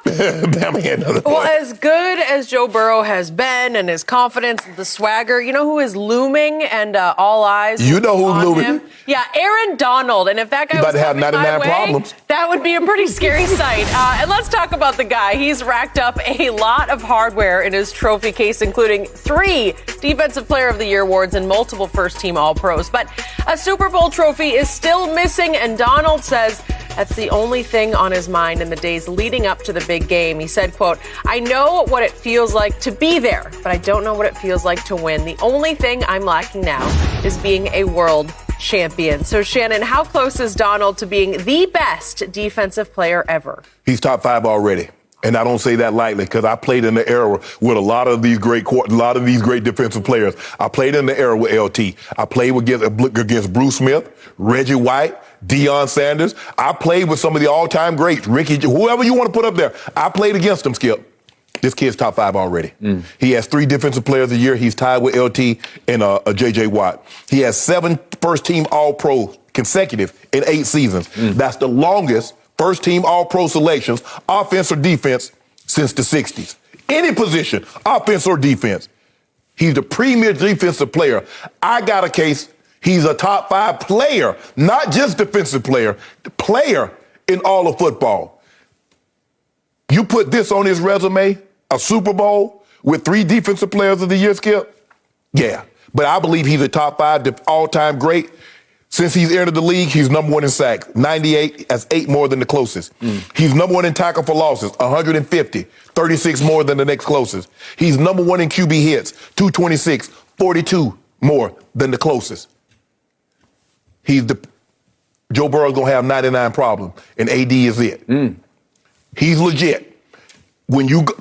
Bama had nothing for him. Well, as good as Joe Burrow has been and his confidence, the swagger, you know who is looming and all eyes You know who's on looming. him? Yeah, Aaron Donald. And if that guy was to have coming my 99 way, problems. that would be a pretty scary sight. And let's talk about the guy. He's racked up a lot of hardware in his trophy case, including 3 Defensive Player of the Year awards and multiple first-team All-Pros. But a Super Bowl trophy is still missing, and Donald says that's the only thing on his mind in the days leading up to the big game. He said, quote, "I know what it feels like to be there, but I don't know what it feels like to win. The only thing I'm lacking now is being a world champion." So, Shannon, how close is Donald to being the best defensive player ever? He's top 5 already. And I don't say that lightly because I played in the era with a lot of these great defensive players. I played in the era with LT. I played against Bruce Smith, Reggie White, Deion Sanders. I played with some of the all-time greats, Ricky, whoever you want to put up there. I played against them, Skip. This kid's top 5 already. He has 3 Defensive Players a year. He's tied with LT and J.J. Watt. He has 7 first-team All-Pro consecutive in 8 seasons. That's the longest first-team All-Pro selections, offense or defense, since the 60s. Any position, offense or defense. He's the premier defensive player. I got a case. He's a top 5 player, not just defensive player, the player in all of football. You put this on his resume, a Super Bowl with 3 Defensive Players of the Year, Skip? Yeah. But I believe he's a top 5 all-time great. Since he's entered the league, he's number 1 in sacks, 98, that's 8 more than the closest. He's number 1 in tackle for losses, 150, 36 more than the next closest. He's number 1 in QB hits, 226, 42 more than the closest. Joe Burrow's going to have 99 problems, and AD is it. He's legit. When you go,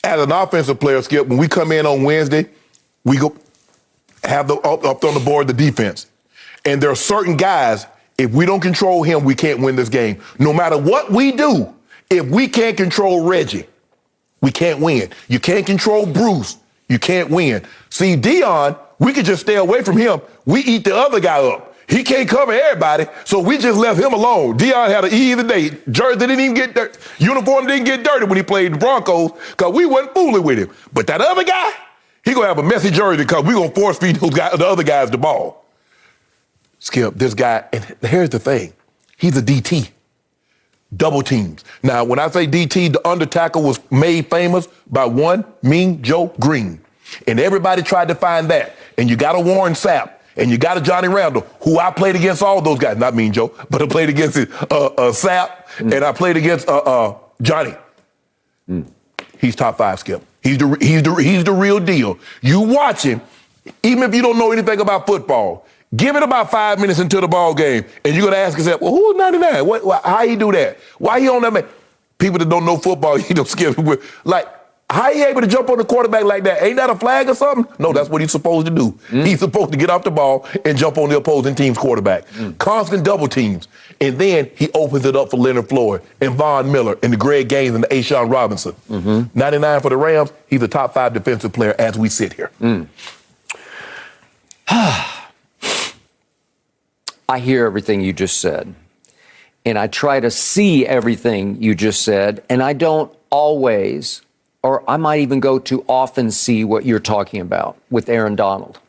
as an offensive player, Skip, when we come in on Wednesday, we go have up on the board the defense. And there are certain guys, if we don't control him, we can't win this game. No matter what we do, if we can't control Reggie, we can't win. You can't control Bruce, you can't win. See, Deion, we could just stay away from him. We eat the other guy up. He can't cover everybody, so we just left him alone. Deion had an easy day. Jersey didn't even get dirty. Uniform didn't get dirty when he played the Broncos because we wasn't fooling with him. But that other guy, he going to have a messy jersey because we're going to force feed the other guys the ball. Skip, this guy, and here's the thing. He's a DT. Double teams. Now, when I say DT, the under tackle was made famous by one Mean Joe Green. And everybody tried to find that. And you got a Warren Sapp. And you got a Johnny Randall, who I played against all those guys. Not Mean Joe, but I played against Sapp. And I played against Johnny. He's top 5, Skip. He's the real deal. You watch him, even if you don't know anything about football, give it about 5 minutes into the ball game, and you're going to ask yourself, well, who's 99? How he do that? Why he on that man? People that don't know football, you don't skip it. Like, how he able to jump on the quarterback like that? Ain't that a flag or something? No, that's what he's supposed to do. He's supposed to get off the ball and jump on the opposing team's quarterback. Constant double teams. And then he opens it up for Leonard Floyd and Von Miller and the Greg Gaines and the Ashawn Robinson. 99 for the Rams. He's a top 5 defensive player as we sit here. I hear everything you just said, and I try to see everything you just said, and I don't always, or I might even go to often see what you're talking about with Aaron Donald.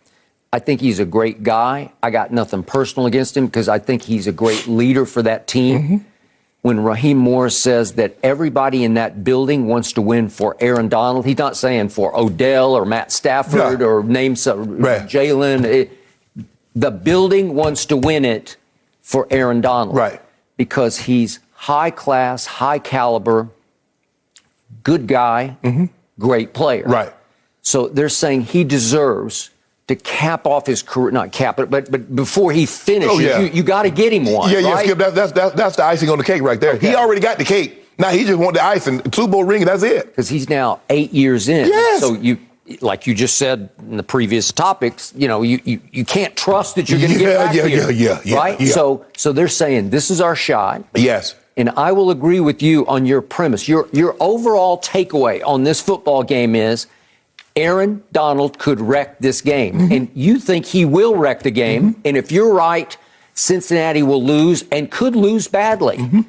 I think he's a great guy. I got nothing personal against him because I think he's a great leader for that team. When Raheem Morris says that everybody in that building wants to win for Aaron Donald, he's not saying for Odell or Matt Stafford or name some Jalen. The building wants to win it for Aaron Donald. Because he's high class, high caliber, good guy, great player. So they're saying he deserves to cap off his career, not cap it, but before he finishes, you got to get him one. Right? Skip, that's the icing on the cake right there. He already got the cake. Now he just want the icing, Super Bowl ring, and that's it. Because he's now 8 years in. So like you just said in the previous topics, you can't trust that you're going to get back here. Right? So they're saying this is our shot. And I will agree with you on your premise. Your overall takeaway on this football game is Aaron Donald could wreck this game. And you think he will wreck the game. And if you're right, Cincinnati will lose and could lose badly.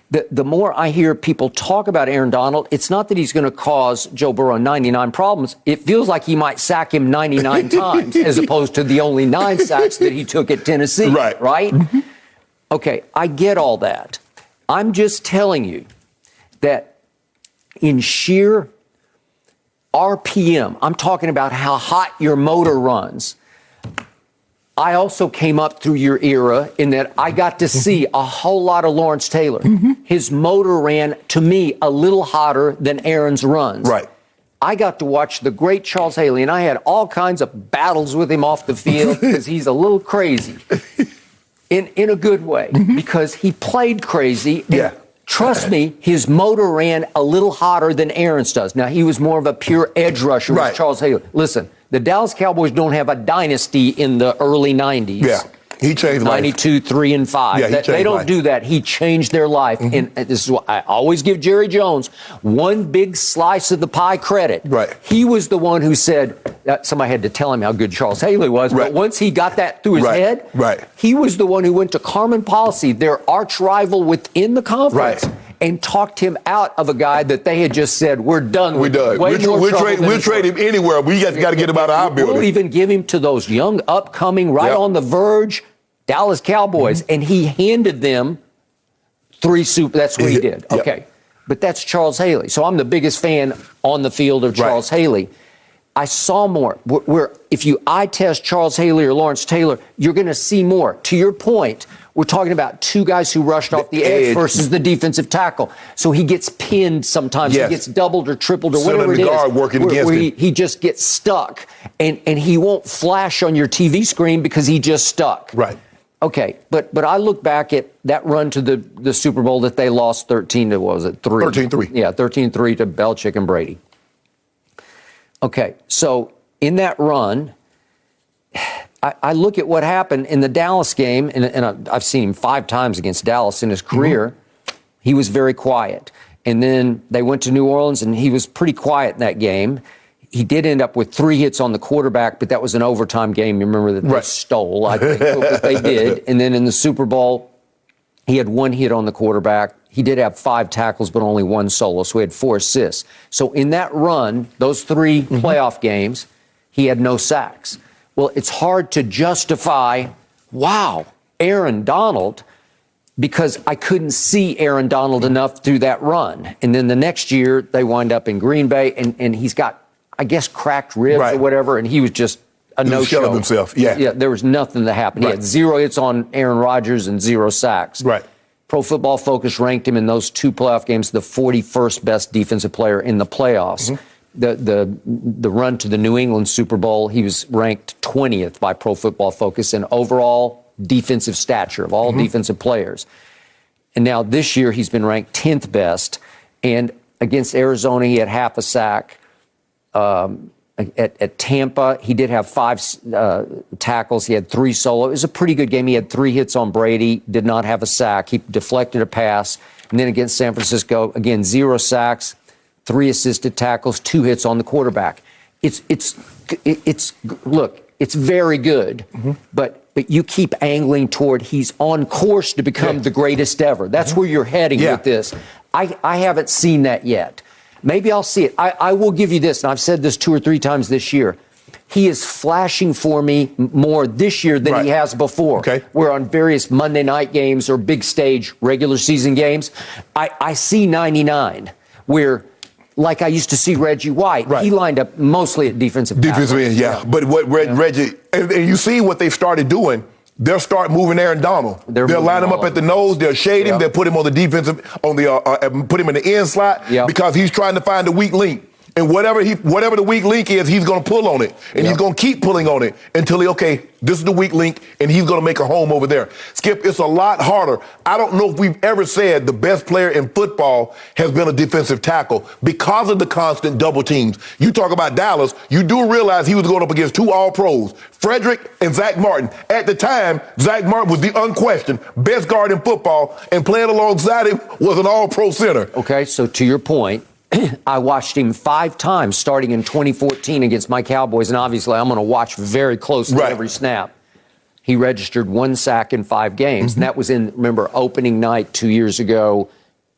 The more I hear people talk about Aaron Donald, it's not that he's going to cause Joe Burrow 99 problems. It feels like he might sack him 99 times as opposed to the only 9 sacks that he took at Tennessee. Right? Okay, I get all that. I'm just telling you that in sheer RPM, I'm talking about how hot your motor runs. I also came up through your era in that I got to see a whole lot of Lawrence Taylor. His motor ran, to me, a little hotter than Aaron's runs. I got to watch the great Charles Haley, and I had all kinds of battles with him off the field because he's a little crazy in a good way because he played crazy. Trust me, his motor ran a little hotter than Aaron's does. Now, he was more of a pure edge rusher with Charles Haley. Listen, the Dallas Cowboys don't have a dynasty in the early 90s. He changed 92, 3, and 5. They don't do that. He changed their life. And this is what I always give Jerry Jones one big slice of the pie credit. He was the one who said, somebody had to tell him how good Charles Haley was, but once he got that through his head, he was the one who went to Carmen Policy, their arch rival within the conference, and talked him out of a guy that they had just said, we're done with. We'll trade him anywhere. We got to get him out of our building. We'll even give him to those young, upcoming, on the verge Dallas Cowboys, and he handed them 3 Super. That's what he did. Okay. But that's Charles Haley. So I'm the biggest fan on the field of Charles Haley. I saw more. Where if you eye test Charles Haley or Lawrence Taylor, you're going to see more. To your point, we're talking about 2 guys who rushed off the edge versus the defensive tackle. So he gets pinned sometimes. He gets doubled or tripled or whatever it is. Guard working against him. He just gets stuck. And he won't flash on your TV screen because he just stuck. Okay, but I look back at that run to the Super Bowl that they lost 13 to, what was it, 3? 13-3. Yeah, 13-3 to Belichick and Brady. Okay, so in that run, I look at what happened in the Dallas game, and I've seen him 5 times against Dallas in his career. He was very quiet. And then they went to New Orleans, and he was pretty quiet in that game. He did end up with 3 hits on the quarterback, but that was an overtime game. You remember that they stole, I think, but they did. And then in the Super Bowl, he had 1 hit on the quarterback. He did have 5 tackles, but only 1 solo, so he had 4 assists. So in that run, those 3 playoff games, he had no sacks. Well, it's hard to justify, Aaron Donald, because I couldn't see Aaron Donald enough through that run. And then the next year, they wind up in Green Bay, and he's got, I guess, cracked ribs or whatever, and he was just a no-show. He was himself, there was nothing that happened. He had 0 hits on Aaron Rodgers and 0 sacks. Pro Football Focus ranked him in those 2 playoff games the 41st best defensive player in the playoffs. The run to the New England Super Bowl, he was ranked 20th by Pro Football Focus in overall defensive stature of all defensive players. And now this year he's been ranked 10th best. And against Arizona, he had half a sack. At Tampa, he did have 5 tackles. He had 3 solo. It was a pretty good game. He had 3 hits on Brady, did not have a sack. He deflected a pass. And then against San Francisco, again, 0 sacks, 3 assisted tackles, 2 hits on the quarterback. Look, it's very good, but you keep angling toward he's on course to become the greatest ever. That's where you're heading with this. I haven't seen that yet. Maybe I'll see it. I will give you this, and I've said this 2 or 3 times this year. He is flashing for me more this year than he has before. Where on various Monday night games or big stage regular season games, I see 99, where, like I used to see Reggie White, he lined up mostly at defensive tackle. Defensive end, But what Reggie, and you see what they've started doing. They'll start moving Aaron Donald. They'll line him up at the nose. They'll shade him. They'll put him on the defensive, put him in the end slot because he's trying to find the weak link. And whatever the weak link is, he's going to pull on it. And he's going to keep pulling on it until this is the weak link, and he's going to make a home over there. Skip, it's a lot harder. I don't know if we've ever said the best player in football has been a defensive tackle because of the constant double teams. You talk about Dallas, you do realize he was going up against 2 All-Pros, Frederick and Zach Martin. At the time, Zach Martin was the unquestioned best guard in football, and playing alongside him was an All-Pro center. Okay, so to your point, I watched him 5 times starting in 2014 against my Cowboys, and obviously I'm going to watch very closely every snap. He registered 1 sack in 5 games, and that was in, remember, opening night 2 years ago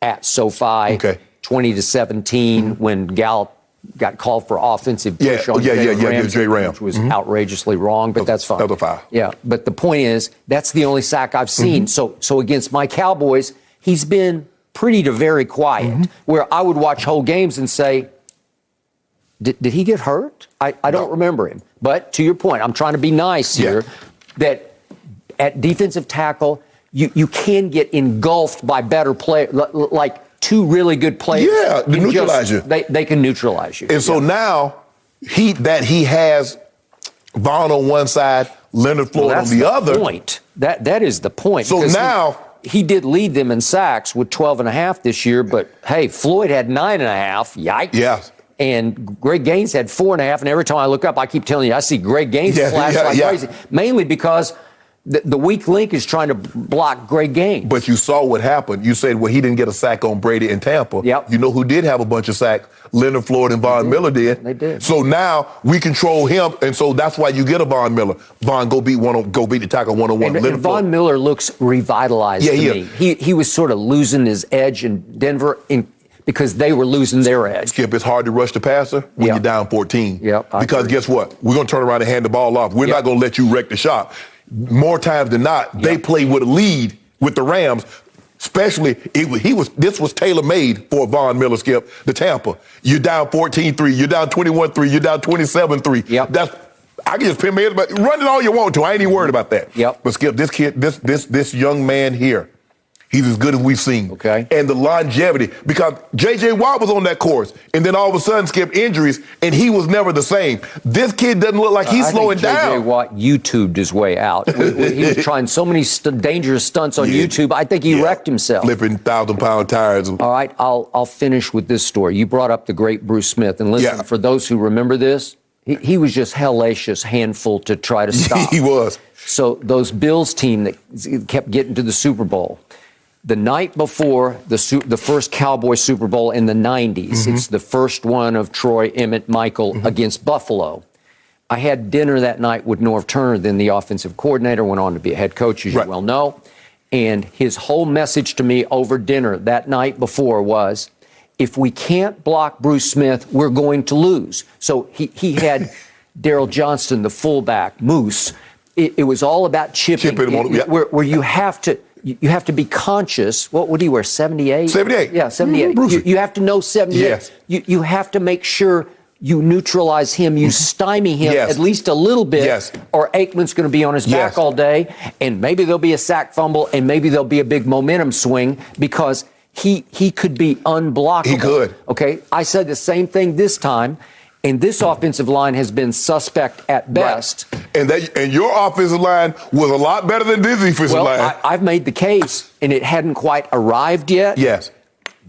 at SoFi, 20-17, when Gallup got called for offensive push on Jay Rams, which was outrageously wrong, but that's fine. That was a foul. Yeah, but the point is, that's the only sack I've seen. So against my Cowboys, he's been pretty to very quiet, where I would watch whole games and say, did he get hurt? I don't remember him. But to your point, I'm trying to be nice here, that at defensive tackle, you can get engulfed by better play, like 2 really good players. Yeah, to neutralize you. They can neutralize you. And so now he has Vaughn on one side, Leonard Floyd on the other. Point. That is the point. So now he did lead them in sacks with 12.5 this year, but hey, Floyd had 9.5. Yikes. Yeah. And Greg Gaines had 4.5. And every time I look up, I keep telling you, I see Greg Gaines flash like crazy. Mainly because the weak link is trying to block Greg Gaines. But you saw what happened. You said, well, he didn't get a sack on Brady in Tampa. Yep. You know who did have a bunch of sacks? Leonard Floyd and Von Miller did. They did. So now we control him, and so that's why you get a Von Miller. Von, go beat the tackle one-on-one. And Von Miller looks revitalized to me. He was sort of losing his edge in Denver because they were losing their edge. Skip, it's hard to rush the passer when you're down 14. Because guess what? We're going to turn around and hand the ball off. We're not going to let you wreck the shot. More times than not, they play with a lead with the Rams. Especially, this was tailor-made for Von Miller, Skip, the Tampa. You're down 14-3, you're down 21-3, you're down 27-3. I can just pin my head, but run it all you want to. I ain't even worried about that. But Skip, this kid, this young man here, he's as good as we've seen. And the longevity, because J.J. Watt was on that course, and then all of a sudden, Skip, injuries, and he was never the same. This kid doesn't look like he's slowing down. J.J. Watt YouTubed his way out. He was trying so many dangerous stunts on YouTube. I think he wrecked himself. Flipping 1,000-pound tires. All right, I'll finish with this story. You brought up the great Bruce Smith, and listen, for those who remember this, he was just hellacious handful to try to stop. He was. So those Bills team that kept getting to the Super Bowl, the night before the first Cowboy Super Bowl in the 90s, it's the first one of Troy, Emmett, Michael against Buffalo. I had dinner that night with Norv Turner, then the offensive coordinator, went on to be a head coach, as you well know. And his whole message to me over dinner that night before was, if we can't block Bruce Smith, we're going to lose. So he had Darrell Johnston, the fullback, Moose. It was all about chipping where you have to... You have to be conscious. What would he wear? 78? 78. Yeah, 78. You have to know 78. Yes. You have to make sure you neutralize him, you stymie him at least a little bit, or Aikman's going to be on his back all day, and maybe there'll be a sack fumble, and maybe there'll be a big momentum swing because he could be unblockable. He could. Okay, I said the same thing this time. And this offensive line has been suspect at best. And your offensive line was a lot better than this defensive line. I've made the case, and it hadn't quite arrived yet. Yes.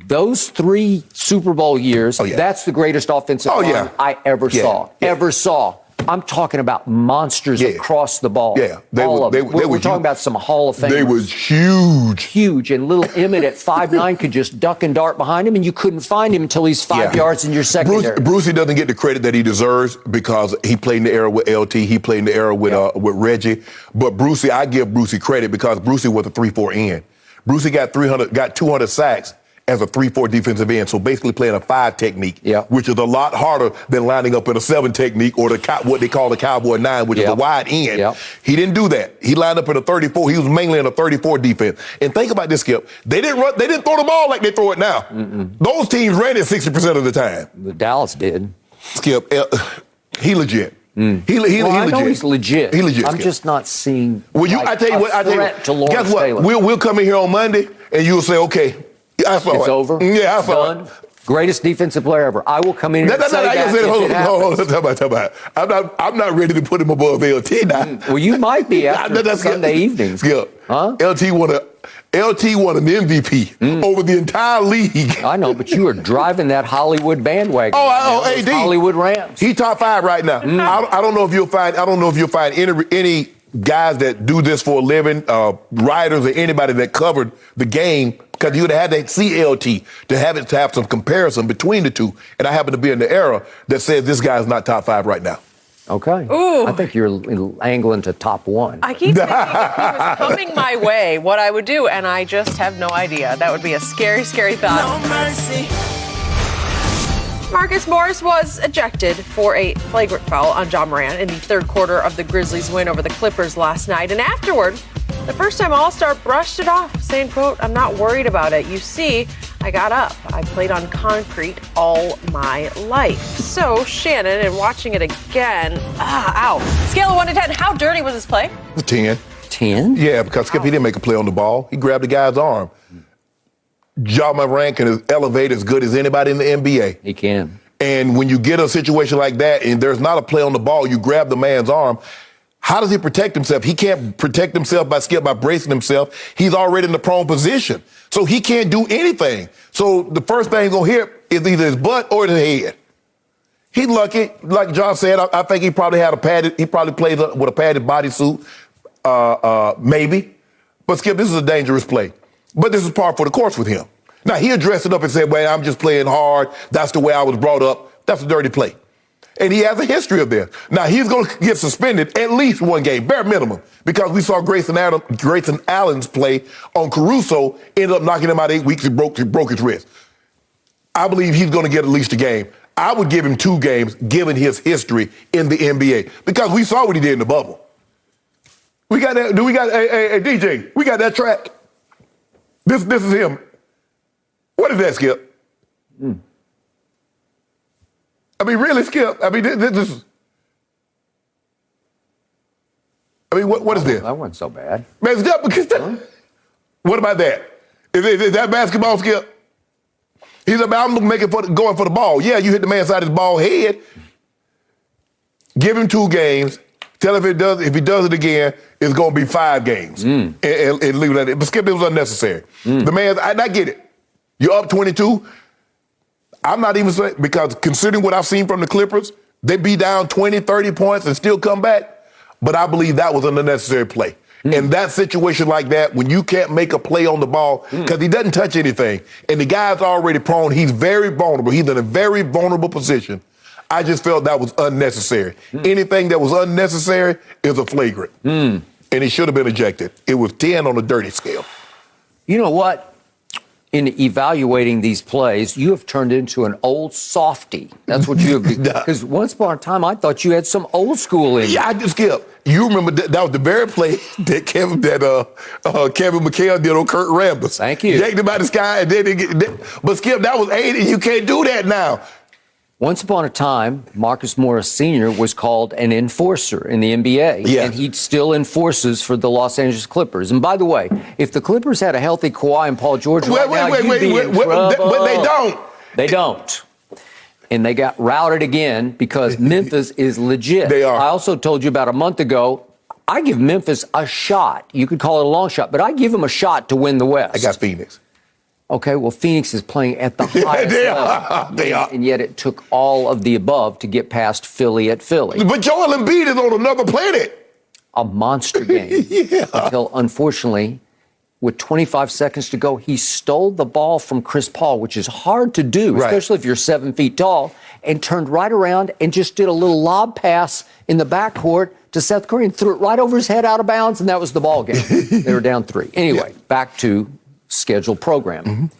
Those 3 Super Bowl years, that's the greatest offensive line I ever saw. Ever saw. I'm talking about monsters across the ball. All of them. We're talking about some Hall of Famers. They was huge. Huge. And little Emmett at 5'9" could just duck and dart behind him, and you couldn't find him until he's 5 yards in your secondary. Brucey doesn't get the credit that he deserves because he played in the era with LT. He played in the era with Reggie. But Brucey, I give Brucey credit because Brucey was a 3-4 end. Brucey got 200 sacks as a 3-4 defensive end, so basically playing a 5 technique, which is a lot harder than lining up in a 7 technique or what they call the Cowboy 9, which is a wide end. He didn't do that. He lined up in a 34. He was mainly in a 34 defense. And think about this, Skip. They didn't throw the ball like they throw it now. Those teams ran it 60% of the time. The Dallas did. Skip, he legit. I know he's legit. He legit. I'm just not seeing I tell you what, guess what? Taylor. We'll come in here on Monday and you'll say, okay, I saw it's it. over. Yeah, I saw it. Greatest defensive player ever. I will come in and say that. Hold on. I'm not ready to put him above LT now. Well, you might be after Sunday evenings. Huh? LT won an MVP over the entire league. I know, but you are driving that Hollywood bandwagon. AD. Hollywood Rams. He top 5 right now. I don't know if you'll find any guys that do this for a living, writers or anybody that covered the game because you would have had that CLT to have some comparison between the two. And I happen to be in the era that says this guy is not top 5 right now. Okay. Ooh. I think you're angling to top 1. I keep thinking if he was coming my way, what I would do, and I just have no idea. That would be a scary, scary thought. No mercy. Marcus Morris was ejected for a flagrant foul on John Moran in the third quarter of the Grizzlies' win over the Clippers last night. And afterward, the first-time All-Star brushed it off, saying, quote, "I'm not worried about it. You see, I got up. I played on concrete all my life." So, Shannon, and watching it again, Scale of 1 to 10, how dirty was this play? 10. 10? Yeah, because Skip, he didn't make a play on the ball. He grabbed the guy's arm. John Moran can elevate as good as anybody in the NBA. He can. And when you get a situation like that and there's not a play on the ball, you grab the man's arm. How does he protect himself? He can't protect himself by bracing himself. He's already in the prone position. So he can't do anything. So the first thing he's going to hit is either his butt or his head. He's lucky. Like John said, I think he probably plays with a padded bodysuit, maybe. But Skip, this is a dangerous play. But this is par for the course with him. Now, he'll dress it up and say, well, I'm just playing hard. That's the way I was brought up. That's a dirty play. And he has a history of this. Now, he's going to get suspended at least 1 game, bare minimum, because we saw Grayson Allen's play on Caruso, ended up knocking him out 8 weeks and broke his wrist. I believe he's going to get at least a game. I would give him 2 games, given his history in the NBA, because we saw what he did in the bubble. We got that. Hey, DJ, we got that track. This is him. What is that, Skip? I mean, really, Skip? I mean, this is... I mean, what is this? That wasn't so bad. Man, Skip, because what about that? Is that basketball, Skip? He's about, I'm going for the ball. Yeah, you hit the man's side of his ball head. Give him 2 games. Tell him if he does it again, it's going to be 5 games. And leave it at it. But Skip, it was unnecessary. The man, I get it. You're up 22. I'm not even saying, because considering what I've seen from the Clippers, they be down 20, 30 points and still come back. But I believe that was an unnecessary play. In that situation like that, when you can't make a play on the ball, because he doesn't touch anything, and the guy's already prone, he's very vulnerable. He's in a very vulnerable position. I just felt that was unnecessary. Anything that was unnecessary is a flagrant. And he should have been ejected. It was 10 on the dirty scale. You know what? In evaluating these plays, you have turned into an old softy. That's what you have. Because once upon a time, I thought you had some old school in you. Yeah, I just Skip. You remember that was the very play that Kevin McHale did on Kurt Rambis. Thank you. Yanked him out of the sky, and but Skip, that was 80. You can't do that now. Once upon a time, Marcus Morris Sr. was called an enforcer in the NBA, and he still enforces for the Los Angeles Clippers. And by the way, if the Clippers had a healthy Kawhi and Paul George right now, you'd be in trouble. But they don't. They don't. And they got routed again because Memphis is legit. They are. I also told you about a month ago, I give Memphis a shot. You could call it a long shot, but I give them a shot to win the West. I got Phoenix. Okay, well, Phoenix is playing at the highest level. They are. And yet it took all of the above to get past Philly at Philly. But Joel Embiid is on another planet. A monster game. Until, unfortunately, with 25 seconds to go, he stole the ball from Chris Paul, which is hard to do, especially if you're 7 feet tall, and turned right around and just did a little lob pass in the backcourt to Seth Curry and threw it right over his head out of bounds, and that was the ball game. They were down 3. Anyway, back to scheduled program.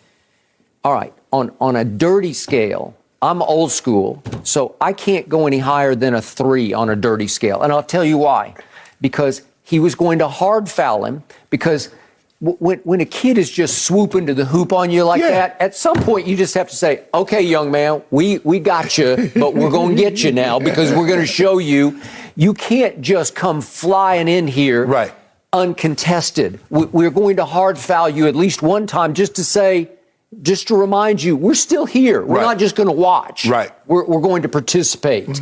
All right, on a dirty scale, I'm old school, so I can't go any higher than a 3 on a dirty scale. And I'll tell you why. Because he was going to hard foul him, because when a kid is just swooping to the hoop on you like that, at some point you just have to say, okay, young man, we got you, but we're going to get you now because we're going to show you. You can't just come flying in here uncontested. We're going to hard foul you at least one time just to remind you, we're still here. We're not just going to watch. We're going to participate.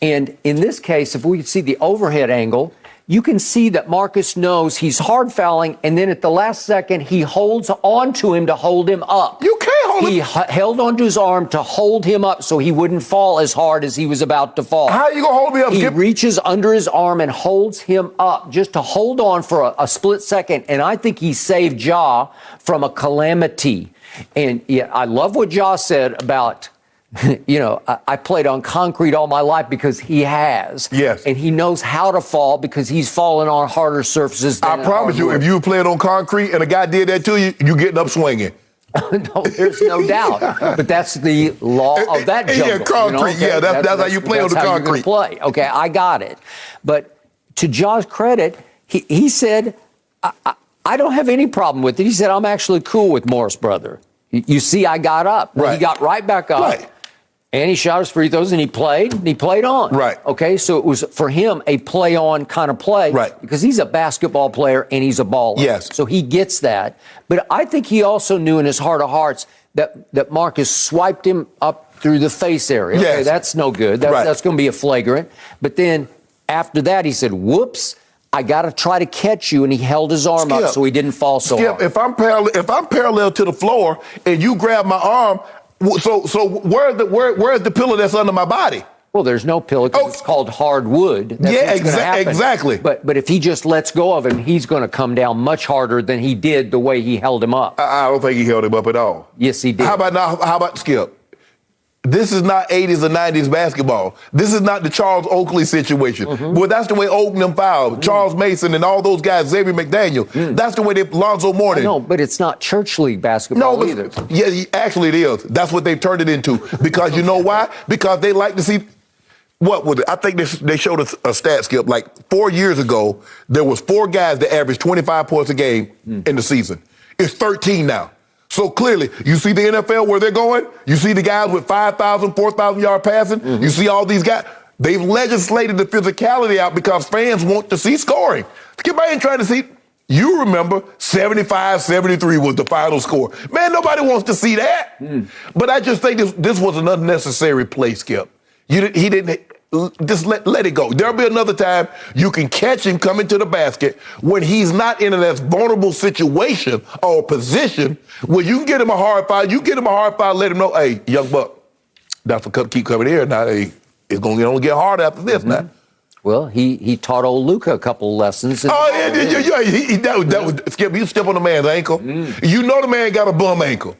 And in this case, if we could see the overhead angle, you can see that Marcus knows he's hard fouling, and then at the last second, he holds on to him to hold him up. You can't hold him. He held onto his arm to hold him up so he wouldn't fall as hard as he was about to fall. How are you going to hold me up? He reaches under his arm and holds him up just to hold on for a split second, and I think he saved Ja from a calamity. And yeah, I love what Ja said about, I played on concrete all my life because he has. Yes. And he knows how to fall because he's fallen on harder surfaces than I promise you, if you played on concrete and a guy did that to you, you getting up swinging. No, there's no doubt. But that's the law of that jungle. Yeah, concrete. Okay? That's how you play on the concrete. Play. Okay, I got it. But to Ja's credit, he said, I don't have any problem with it. He said, I'm actually cool with Morris, brother. You see, I got up. Right. He got right back up. Right. And he shot his free throws, and he played on. Right. Okay, so it was, for him, a play-on kind of play. Right. Because he's a basketball player, and he's a baller. Yes. So he gets that. But I think he also knew in his heart of hearts that Marcus swiped him up through the face area. Okay, yes. That's no good. That's going to be a flagrant. But then after that, he said, whoops, I got to try to catch you, and he held his arm up so he didn't fall so hard. If I'm parallel to the floor, and you grab my arm, so where's the pillow that's under my body? Well, there's no pillow because it's called hardwood. That's exactly. But if he just lets go of him, he's going to come down much harder than he did the way he held him up. I don't think he held him up at all. Yes, he did. How about Skip? This is not 80s or 90s basketball. This is not the Charles Oakley situation. Mm-hmm. Well, that's the way Oakland fouled. Mm-hmm. Charles Mason and all those guys, Xavier McDaniel. That's the way Lonzo Mourning. No, but it's not church league basketball either. Yeah, actually it is. That's what they've turned it into. Because you know why? Because they like to see. What was it? I think they showed us a stat, Skip. Like 4 years ago, there was 4 guys that averaged 25 points a game in the season. It's 13 now. So clearly, you see the NFL where they're going. You see the guys with 5,000, 4,000 yard passing. Mm-hmm. You see all these guys. They've legislated the physicality out because fans want to see scoring. Skip, I ain't trying to see. You remember 75-73 was the final score. Man, nobody wants to see that. But I just think this was an unnecessary play, Skip. He didn't. Just let it go. There'll be another time you can catch him coming to the basket when he's not in as vulnerable situation or position where you can get him a hard foul. You get him a hard foul, let him know, hey, young buck, that's what keep coming here. Now, hey, it's going to only get harder after this now. Well, he taught old Luka a couple of lessons. Skip, you step on the man's ankle. You know the man got a bum ankle.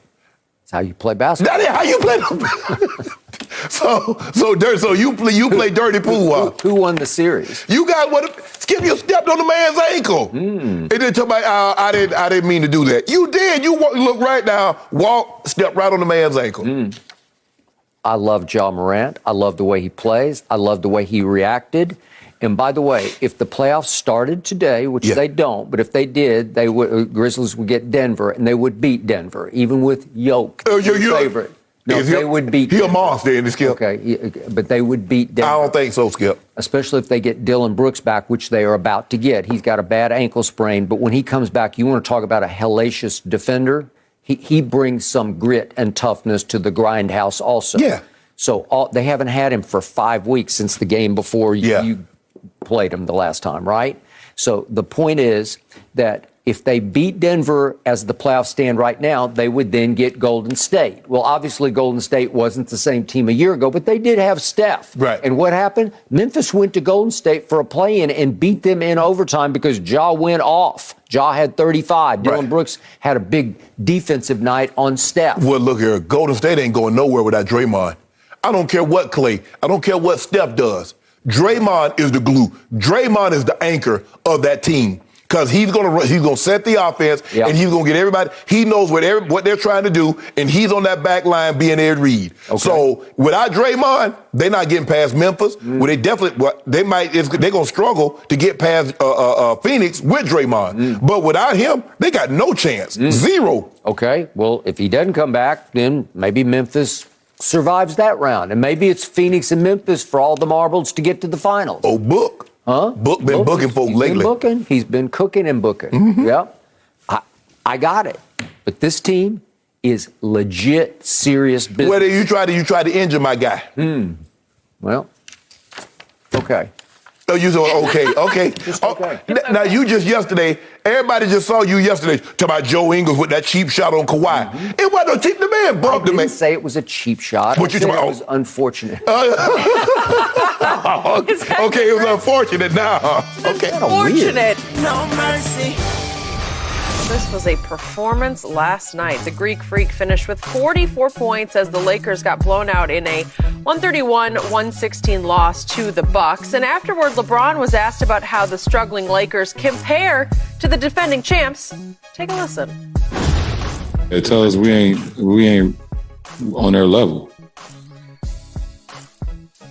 That's how you play basketball. That is how you play. So you play dirty pool. Who won the series? You got Skip, you stepped on the man's ankle. And then talk about, I didn't mean to do that. You did. You look right now, step right on the man's ankle. I love Ja Morant. I love the way he plays. I love the way he reacted. And by the way, if the playoffs started today, which they don't, but if they did, Grizzlies would get Denver, and they would beat Denver, even with Yoke, favorite. No, they would beat Denver. He a monster, isn't he, Skip? Okay, but they would beat Denver. I don't think so, Skip. Especially if they get Dylan Brooks back, which they are about to get. He's got a bad ankle sprain, but when he comes back, you want to talk about a hellacious defender? He brings some grit and toughness to the grindhouse also. Yeah. So they haven't had him for 5 weeks since the game before you played him the last time, right? So the point is that if they beat Denver as the playoffs stand right now, they would then get Golden State. Well, obviously Golden State wasn't the same team a year ago, but they did have Steph. Right. And what happened? Memphis went to Golden State for a play-in and beat them in overtime because Ja went off. Ja had 35. Dylan Brooks had a big defensive night on Steph. Well, look here. Golden State ain't going nowhere without Draymond. I don't care what Clay. I don't care what Steph does. Draymond is the glue. Draymond is the anchor of that team because he's gonna set the offense and he's gonna get everybody. He knows what they're trying to do, and he's on that back line being Ed Reed. Okay. So without Draymond, they're not getting past Memphis. Well, they're gonna struggle to get past Phoenix with Draymond. But without him, they got no chance. Zero. Okay. Well, if he doesn't come back, then maybe Memphis survives that round. And maybe it's Phoenix and Memphis for all the marbles to get to the finals. Oh, Book. Huh? Book been booking folks lately. He's been cooking and booking. Yeah. I got it. But this team is legit serious business. Whether you try to injure my guy. Well, okay. Oh, you said, okay. okay. Now, you just yesterday, everybody just saw you yesterday talking about Joe Ingles with that cheap shot on Kawhi. Mm-hmm. It wasn't no cheap. The man bumped him. I didn't say it was a cheap shot. What I you said talking it was unfortunate. Okay, it was unfortunate now. Okay. Unfortunate. No mercy. This was a performance last night. The Greek Freak finished with 44 points as the Lakers got blown out in a 131-116 loss to the Bucks. And afterward, LeBron was asked about how the struggling Lakers compare to the defending champs. Take a listen. It tells us we ain't on their level.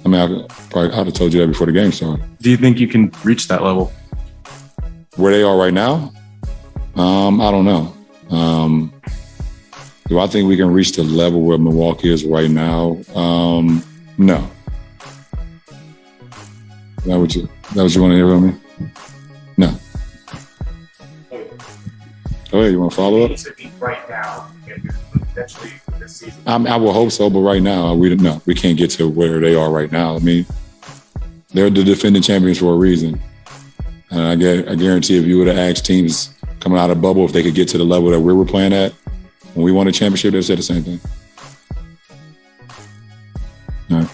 I mean, I'd have told you that before the game started. Do you think you can reach that level? Where they are right now? I don't know. Do I think we can reach the level where Milwaukee is right now? No. Is that what you want to hear from me? No. Go ahead, you want to follow up? Right now, eventually this season. I will hope so, but right now, we can't get to where they are right now. I mean, they're the defending champions for a reason. And I guarantee if you would have asked teams coming out of the bubble if they could get to the level that we were playing at when we won a championship, they said the same thing. All right.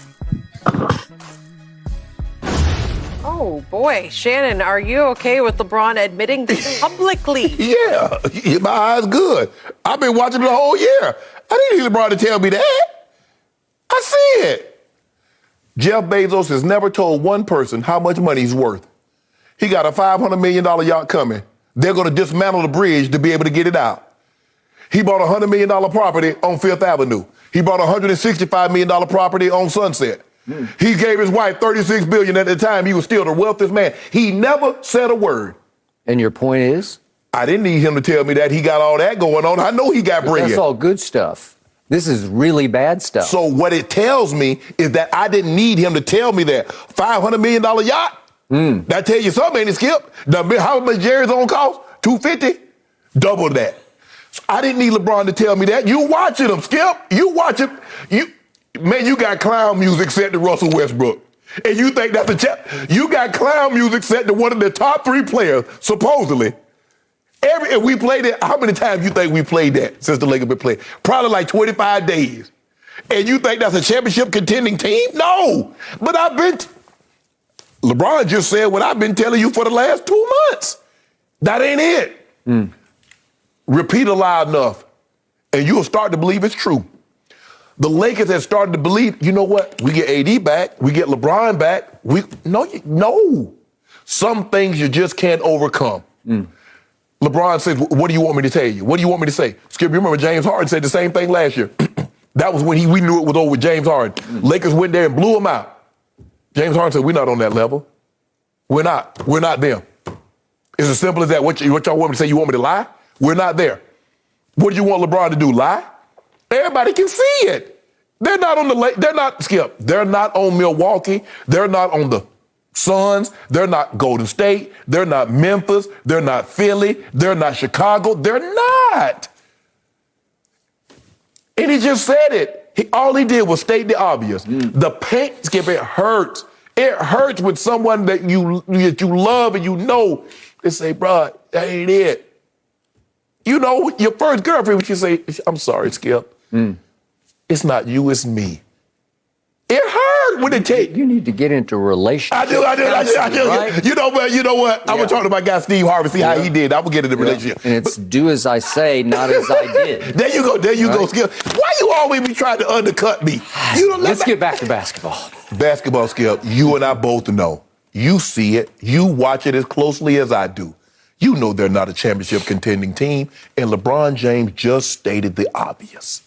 Oh, boy. Shannon, are you okay with LeBron admitting this publicly? Yeah, my eyes good. I've been watching it the whole year. I didn't need LeBron to tell me that. I see it. Jeff Bezos has never told one person how much money he's worth. He got a $500 million yacht coming. They're going to dismantle the bridge to be able to get it out. He bought a $100 million property on Fifth Avenue. He bought a $165 million property on Sunset. He gave his wife $36 billion at the time. He was still the wealthiest man. He never said a word. And your point is? I didn't need him to tell me that he got all that going on. I know he got bread. That's all good stuff. This is really bad stuff. So what it tells me is that I didn't need him to tell me that. $500 million yacht? That tell you something, ain't it, Skip? How much Jerry's on cost? $250? Double that. So I didn't need LeBron to tell me that. You watching him, Skip. You watch him. Man, you got clown music set to Russell Westbrook. And you think that's a you got clown music set to one of the top 3 players, supposedly. And we played it. How many times you think we played that since the Lakers been playing? Probably like 25 days. And you think that's a championship contending team? No. But LeBron just said what I've been telling you for the last 2 months. That ain't it. Repeat it loud enough, and you'll start to believe it's true. The Lakers have started to believe, you know what? We get AD back. We get LeBron back. No. Some things you just can't overcome. LeBron says, what do you want me to tell you? What do you want me to say? Skip, you remember James Harden said the same thing last year. That was when we knew it was over with James Harden. Lakers went there and blew him out. James Harden said, we're not on that level. We're not. We're not them. It's as simple as that. What y'all want me to say? You want me to lie? We're not there. What do you want LeBron to do? Lie? Everybody can see it. They're not on they're not, Skip. They're not on Milwaukee. They're not on the Suns. They're not Golden State. They're not Memphis. They're not Philly. They're not Chicago. They're not. And he just said it. All he did was state the obvious. The paint, Skip, it hurts. It hurts with someone that you love and you know. They say, bro, that ain't it. You know, your first girlfriend, when you say, I'm sorry, Skip. It's not you, it's me. It hurt when it take. You need to get into relationships. I do. Right? You know what? Yeah. I'm going to talk to my guy, Steve Harvey, see how he did. I'm going to get in the relationship. And it's do as I say, not as I did. There you go, Skip. Why you always be trying to undercut me? Let's get back to basketball. Basketball, Skip, you and I both know. You see it. You watch it as closely as I do. You know they're not a championship contending team, and LeBron James just stated the obvious.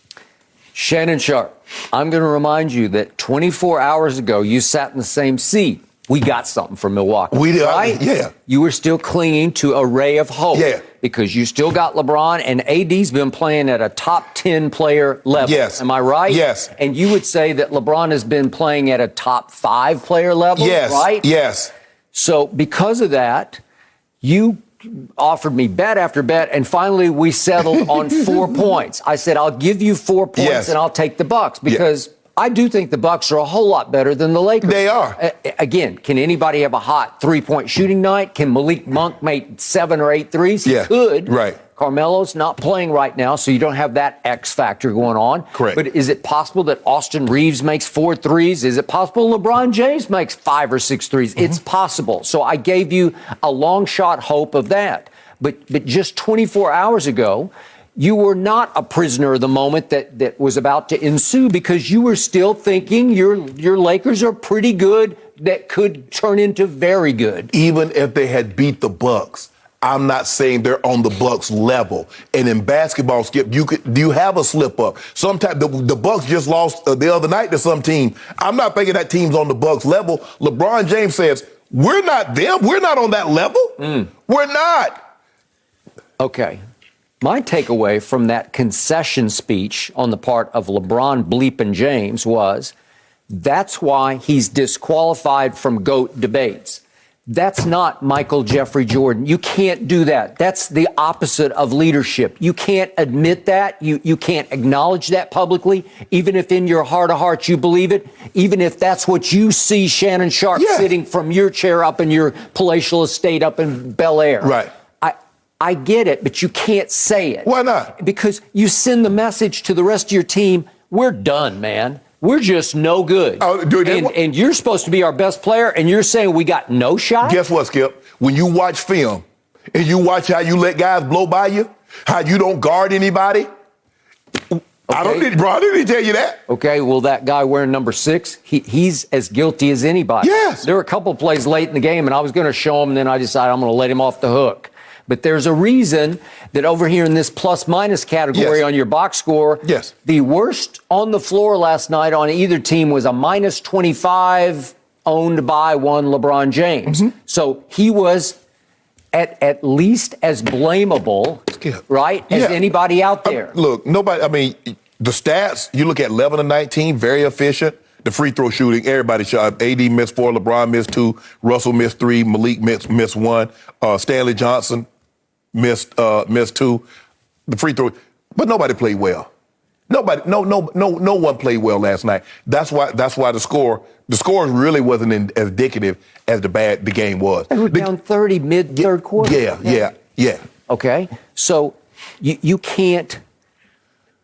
Shannon Sharpe, I'm going to remind you that 24 hours ago, you sat in the same seat. We got something from Milwaukee. We did, right? Yeah. You were still clinging to a ray of hope. Yeah. Because you still got LeBron, and AD's been playing at a top 10 player level. Yes. Am I right? Yes. And you would say that LeBron has been playing at a top 5 player level, yes. right? Yes. So because of that, you offered me bet after bet, and finally we settled on 4 points. I said, I'll give you 4 points and I'll take the Bucks because I do think the Bucks are a whole lot better than the Lakers. They are. Again, can anybody have a hot 3-point shooting night? Can Malik Monk make 7 or 8 threes? He could. Right. Carmelo's not playing right now, so you don't have that X factor going on. Correct. But is it possible that Austin Reeves makes 4 threes? Is it possible LeBron James makes 5 or 6 threes? Mm-hmm. It's possible. So I gave you a long shot hope of that. But just 24 hours ago, you were not a prisoner of the moment that was about to ensue because you were still thinking your Lakers are pretty good that could turn into very good. Even if they had beat the Bucks, I'm not saying they're on the Bucks level. And in basketball, Skip, do you have a slip up? Sometimes the Bucks just lost the other night to some team. I'm not thinking that team's on the Bucks level. LeBron James says, we're not them. We're not on that level. We're not. Okay. My takeaway from that concession speech on the part of LeBron bleeping James was that's why he's disqualified from GOAT debates. That's not Michael Jeffrey Jordan. You can't do that. That's the opposite of leadership. You can't admit that. You can't acknowledge that publicly, even if in your heart of hearts you believe it, even if that's what you see Shannon Sharpe sitting from your chair up in your palatial estate up in Bel Air. Right. I get it, but you can't say it. Why not? Because you send the message to the rest of your team, we're done, man. We're just no good. And you're supposed to be our best player, and you're saying we got no shot? Guess what, Skip? When you watch film and you watch how you let guys blow by you, how you don't guard anybody, I don't need to tell you that. Okay, well, that guy wearing number 6, he's as guilty as anybody. Yes. There were a couple of plays late in the game, and I was going to show him, and then I decided I'm going to let him off the hook. But there's a reason that over here in this plus-minus category on your box score, the worst on the floor last night on either team was a minus 25 owned by one LeBron James. So he was at least as blamable, right, as anybody out there. Look, nobody, I mean, the stats, you look at 11 of 19, very efficient. The free throw shooting, everybody shot. AD missed 4, LeBron missed 2, Russell missed 3, Malik missed 1, Stanley Johnson missed 2. The free throw, but nobody played well. No one played well last night. That's why the score really wasn't as indicative as the game was. They were down 30 mid-third quarter. Yeah. Okay, so you can't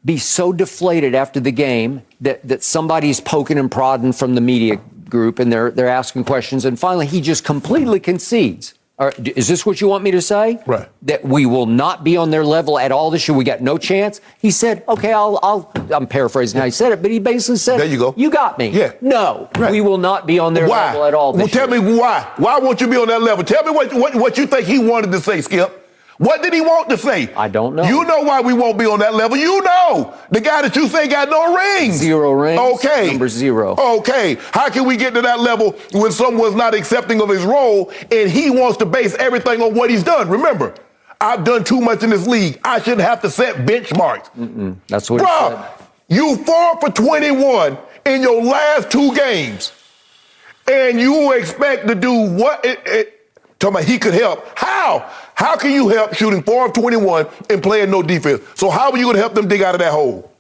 be so deflated after the game that somebody's poking and prodding from the media group and they're asking questions, and finally he just completely concedes. Is this what you want me to say? Right. That we will not be on their level at all this year? We got no chance? He said, okay, I'm paraphrasing how he said it, but he basically said, there you go. You got me. Yeah. No, we will not be on their level at all this year. Tell me why. Why won't you be on that level? Tell me what you think he wanted to say, Skip. What did he want to say? I don't know. You know why we won't be on that level. You know. The guy that you say got no rings. 0 rings. Okay. Number 0. Okay. How can we get to that level when someone's not accepting of his role and he wants to base everything on what he's done? Remember, I've done too much in this league. I shouldn't have to set benchmarks. That's what he said. You 4 for 21 in your last 2 games, and you expect to do what? Talking about he could help. How? How can you help shooting 4 of 21 and playing no defense? So how are you going to help them dig out of that hole?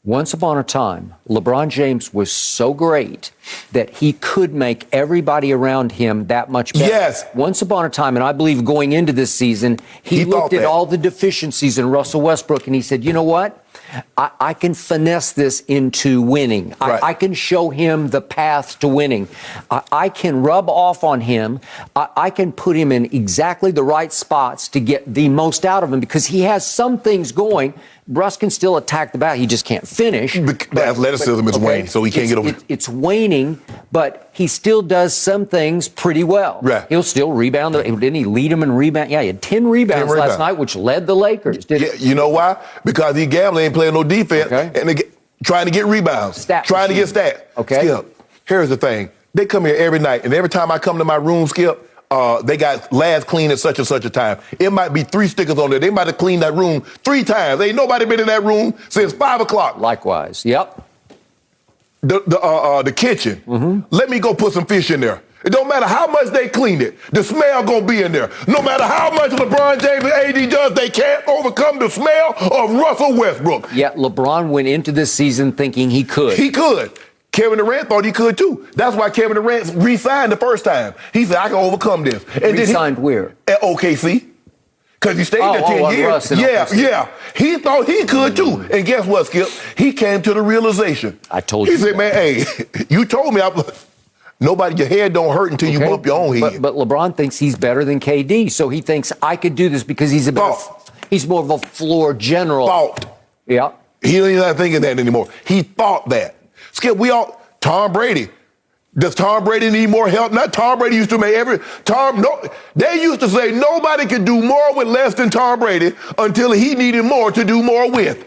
Once upon a time, LeBron James was so great that he could make everybody around him that much better. Yes. Once upon a time, and I believe going into this season, he looked at all the deficiencies in Russell Westbrook and he said, you know what? I can finesse this into winning. Right. I can show him the path to winning. I can rub off on him. I can put him in exactly the right spots to get the most out of him because he has some things going. Russ can still attack the basket. He just can't finish. The athleticism is waning, so he can't get over. It's waning, but he still does some things pretty well. Right. He'll still rebound. Didn't he lead him in rebound? Yeah, he had 10 rebounds last night, which led the Lakers. You know why? Because he gambling, ain't playing no defense, and they trying to get rebounds, trying to get stats. Okay. Skip, here's the thing. They come here every night, and every time I come to my room, Skip, they got last clean at such and such a time. It might be 3 stickers on there. They might have cleaned that room 3 times. Ain't nobody been in that room since 5 o'clock. Likewise. Yep. The kitchen. Let me go put some fish in there. It don't matter how much they clean it, the smell gonna be in there. No matter how much LeBron James and AD does, they can't overcome the smell of Russell Westbrook. Yeah, LeBron went into this season thinking he could. He could. Kevin Durant thought he could too. That's why Kevin Durant re-signed the first time. He said, I can overcome this. And re-signed where? At OKC. Because he stayed there 10 years. Yeah. He thought he could too. And guess what, Skip? He came to the realization. I told you. He said, man, hey, you told me your head don't hurt until you bump your own head. But LeBron thinks he's better than KD, so he thinks I could do this because he's he's more of a floor general. Yeah. He ain't not thinking that anymore. He thought that. Skip, Tom Brady. Does Tom Brady need more help? Not Tom Brady used to make they used to say nobody could do more with less than Tom Brady until he needed more to do more with.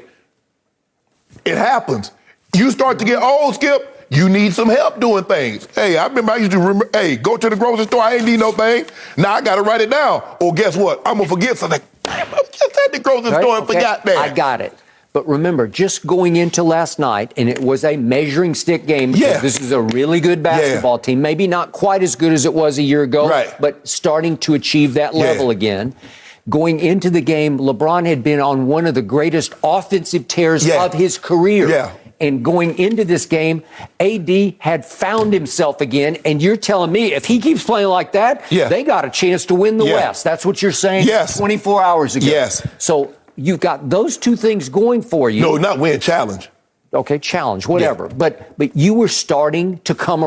It happens. You start to get old, Skip. You need some help doing things. Hey, I used to remember, go to the grocery store. I ain't need no thing. Now I got to write it down. Or guess what? I'm going to forget something. I just at the grocery store and forgot that. I got it. But remember, just going into last night, and it was a measuring stick game. Because this is a really good basketball team. Maybe not quite as good as it was a year ago, but starting to achieve that level again. Going into the game, LeBron had been on one of the greatest offensive tears of his career. Yeah. And going into this game, AD had found himself again. And you're telling me if he keeps playing like that, they got a chance to win the West. That's what you're saying 24 hours ago. Yes. So you've got those two things going for you. No, not win, challenge. Okay, challenge, whatever. Yeah. But you were starting to come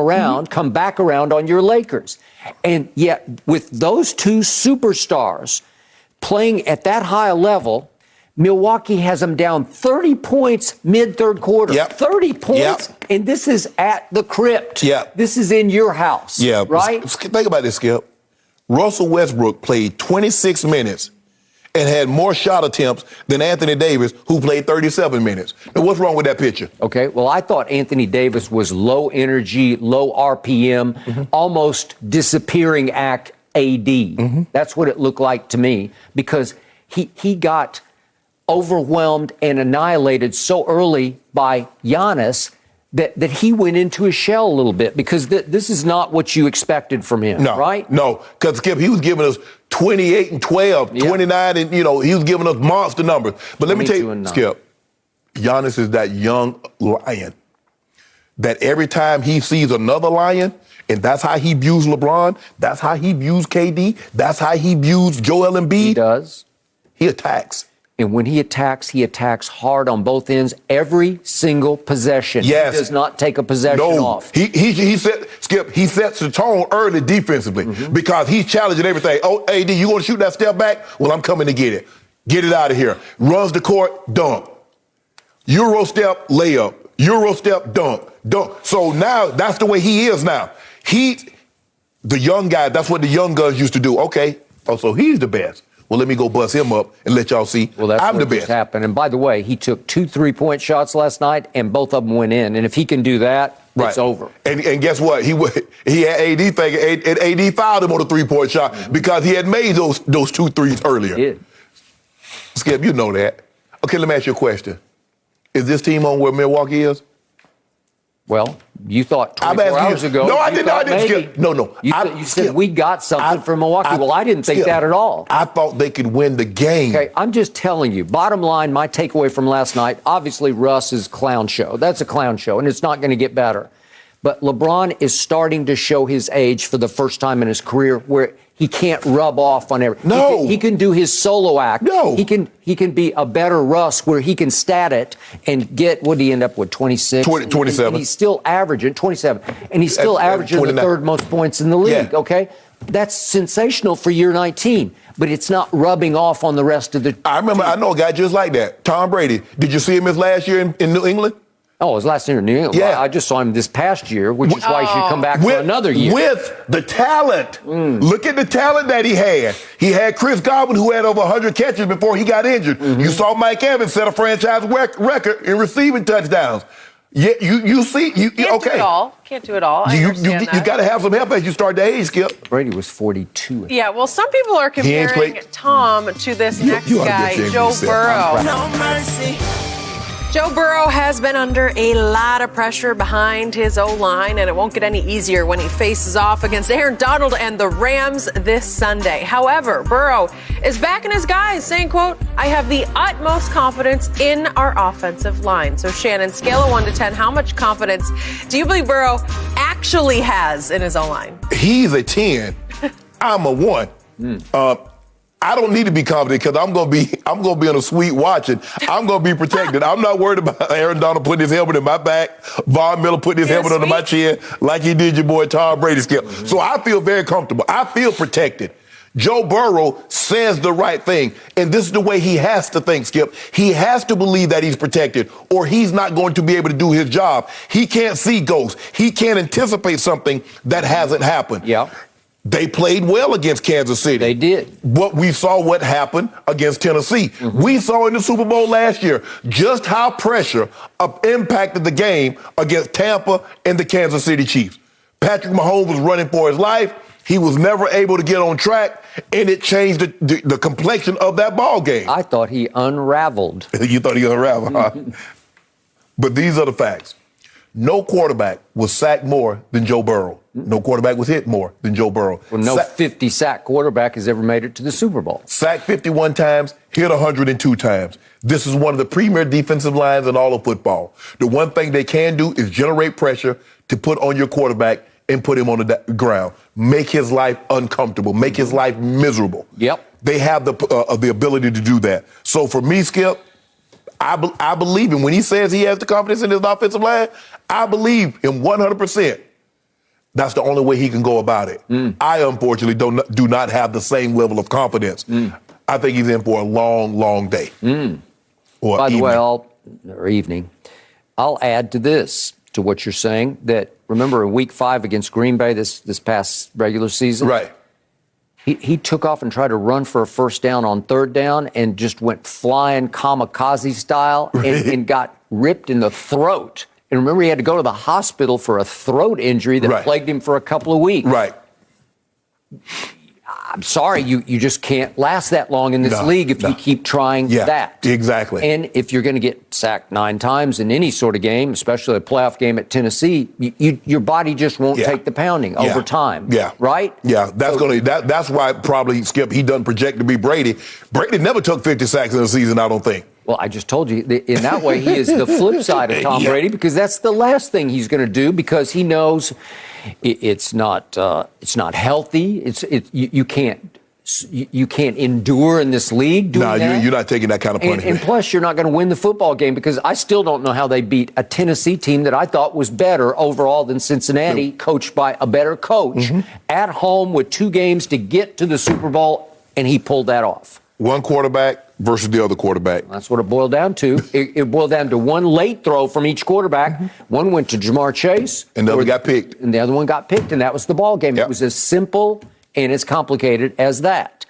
back around on your Lakers. And yet with those two superstars playing at that high level, Milwaukee has them down 30 points mid-third quarter. 30 points, and this is at the crypt. This is in your house, right? Think about this, Skip. Russell Westbrook played 26 minutes and had more shot attempts than Anthony Davis, who played 37 minutes. Now, what's wrong with that picture? Okay, well, I thought Anthony Davis was low energy, low RPM, almost disappearing act AD. That's what it looked like to me, because he got overwhelmed and annihilated so early by Giannis that he went into his shell a little bit, because this is not what you expected from him, right? No, because Skip, he was giving us 28 and 12, 29, and, he was giving us monster numbers. But let me tell you, Skip, Giannis is that young lion that every time he sees another lion, and that's how he views LeBron, that's how he views KD, that's how he views Joel Embiid. He does. He attacks. And when he attacks hard on both ends, every single possession. He does not take a possession off. He sets the tone early defensively because he's challenging everything. Oh, AD, you going to shoot that step back? Well, I'm coming to get it. Get it out of here. Runs the court, dunk. Euro step, layup. Euro step, dunk. So now that's the way he is now. The young guy, that's what the young guns used to do. Okay, so he's the best. Well, let me go bust him up and let y'all see I'm the best. Happened. And by the way, he took 2 3-point shots last night, and both of them went in. And if he can do that, it's over. And guess what? He had AD thinking, and AD fouled him on a 3-point shot because he had made those 2 threes earlier. He did. Skip, you know that. Okay, let me ask you a question. Is this team on where Milwaukee is? Well, you thought 24 hours ago. No, I didn't, Skip. No. You said we got something from Milwaukee. Well, I didn't think that at all. I thought they could win the game. Okay, I'm just telling you. Bottom line, my takeaway from last night, obviously Russ is clown show. That's a clown show, and it's not going to get better. But LeBron is starting to show his age for the first time in his career, where he can't rub off on everything. No. He can do his solo act. No. He can be a better Russ, where he can stat it and get, what did he end up with, 26? 27. And he's still averaging, 27. And he's still averaging the third most points in the league, okay? That's sensational for year 19, but it's not rubbing off on the rest of the team. I know a guy just like that, Tom Brady. Did you see him his last year in New England? Oh, it was last year in New England. Yeah. Well, I just saw him this past year, which is why he should come back for another year. With the talent. Look at the talent that he had. He had Chris Godwin, who had over 100 catches before he got injured. You saw Mike Evans set a franchise record in receiving touchdowns. Yeah, you see, Can't do it all. Can't do it all. You got to have some help as you start to age, Skip. Brady was 42. Yeah, well, some people are comparing Tom to this next guy, Joe Burrow. No mercy. Joe Burrow has been under a lot of pressure behind his O-line, and it won't get any easier when he faces off against Aaron Donald and the Rams this Sunday. However, Burrow is backing his guys, saying, quote, "I have the utmost confidence in our offensive line." So, Shannon, scale of 1 to 10, how much confidence do you believe Burrow actually has in his O-line? He's a 10. I'm a 1. I don't need to be confident because I'm gonna be on a suite watching. I'm gonna be protected. I'm not worried about Aaron Donald putting his helmet in my back, Von Miller putting his helmet under my chin like he did your boy Tom Brady. So I feel very comfortable. I feel protected. Joe Burrow says the right thing, and this is the way he has to think, Skip. He has to believe that he's protected, or he's not going to be able to do his job. He can't see ghosts. He can't anticipate something that hasn't happened. Yeah. They played well against Kansas City. They did. But we saw what happened against Tennessee. We saw in the Super Bowl last year just how pressure impacted the game against Tampa and the Kansas City Chiefs. Patrick Mahomes was running for his life. He was never able to get on track, and it changed the complexion of that ball game. I thought he unraveled. You thought he unraveled, huh? But these are the facts. No quarterback was sacked more than Joe Burrow. No quarterback was hit more than Joe Burrow. Well, no 50-sack quarterback has ever made it to the Super Bowl. Sacked 51 times, hit 102 times. This is one of the premier defensive lines in all of football. The one thing they can do is generate pressure to put on your quarterback and put him on the ground. Make his life uncomfortable. Make his life miserable. Yep. They have the ability to do that. So for me, Skip, I believe him. When he says he has the confidence in his offensive line, I believe him 100%. That's the only way he can go about it. I, unfortunately, do not have the same level of confidence. I think he's in for a long, long day. By the way, I'll add to this, to what you're saying, that remember in Week 5 against Green Bay this past regular season? Right. He took off and tried to run for a first down on third down and just went flying kamikaze style and got ripped in the throat. And remember, he had to go to the hospital for a throat injury that plagued him for a couple of weeks. Right. I'm sorry, you just can't last that long in this league if you keep trying that. Exactly. And if you're going to get sacked 9 times in any sort of game, especially a playoff game at Tennessee, your body just won't take the pounding over time. Yeah. Right? Yeah. That's why probably, Skip, he doesn't project to be Brady. Brady never took 50 sacks in a season, I don't think. Well, I just told you, in that way, he is the flip side of Tom Brady, because that's the last thing he's going to do, because he knows it's not healthy. You can't endure in this league doing that. You're not taking that kind of punishment. And plus, you're not going to win the football game, because I still don't know how they beat a Tennessee team that I thought was better overall than Cincinnati, coached by a better coach, at home with 2 games to get to the Super Bowl, and he pulled that off. One quarterback versus the other quarterback. That's what it boiled down to. It boiled down to one late throw from each quarterback. One went to Jamar Chase. And the other got picked. And the other one got picked, and that was the ball game. It was as simple and as complicated as that.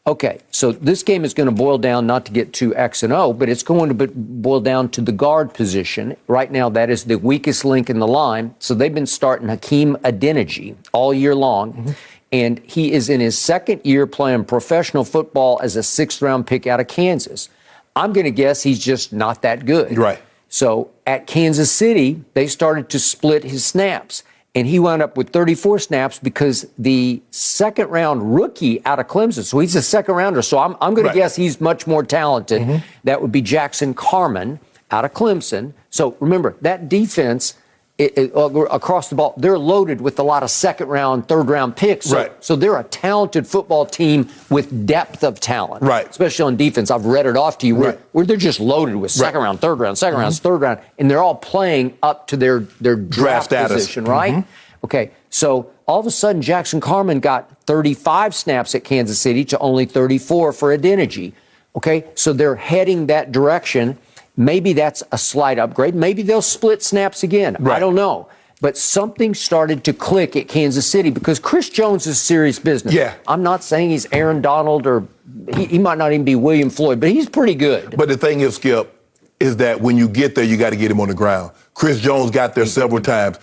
Okay, so this game is going to boil down, not to get too X and O, but it's going to boil down to the guard position. Right now, that is the weakest link in the line. So they've been starting Hakeem Adeniji all year long. And he is in his second year playing professional football as a 6th-round pick out of Kansas. I'm going to guess he's just not that good. Right. So at Kansas City, they started to split his snaps. And he wound up with 34 snaps because the second-round rookie out of Clemson, so he's a second-rounder, so I'm going to guess he's much more talented. That would be Jackson Carman out of Clemson. So remember, that defense... across the ball, they're loaded with a lot of second-round, third-round picks. So they're a talented football team with depth of talent. Especially on defense. I've read it off to you where they're just loaded with second-round, third-round, second-round, third-round, and they're all playing up to their draft position, right? Okay, so all of a sudden, Jackson Carman got 35 snaps at Kansas City to only 34 for Adeniji. Okay, so they're heading that direction. Maybe that's a slight upgrade. Maybe they'll split snaps again. I don't know. But something started to click at Kansas City, because Chris Jones is serious business. I'm not saying he's Aaron Donald, or he might not even be William Floyd, but he's pretty good. But the thing is, Skip, is that when you get there, you got to get him on the ground. Chris Jones got there several times.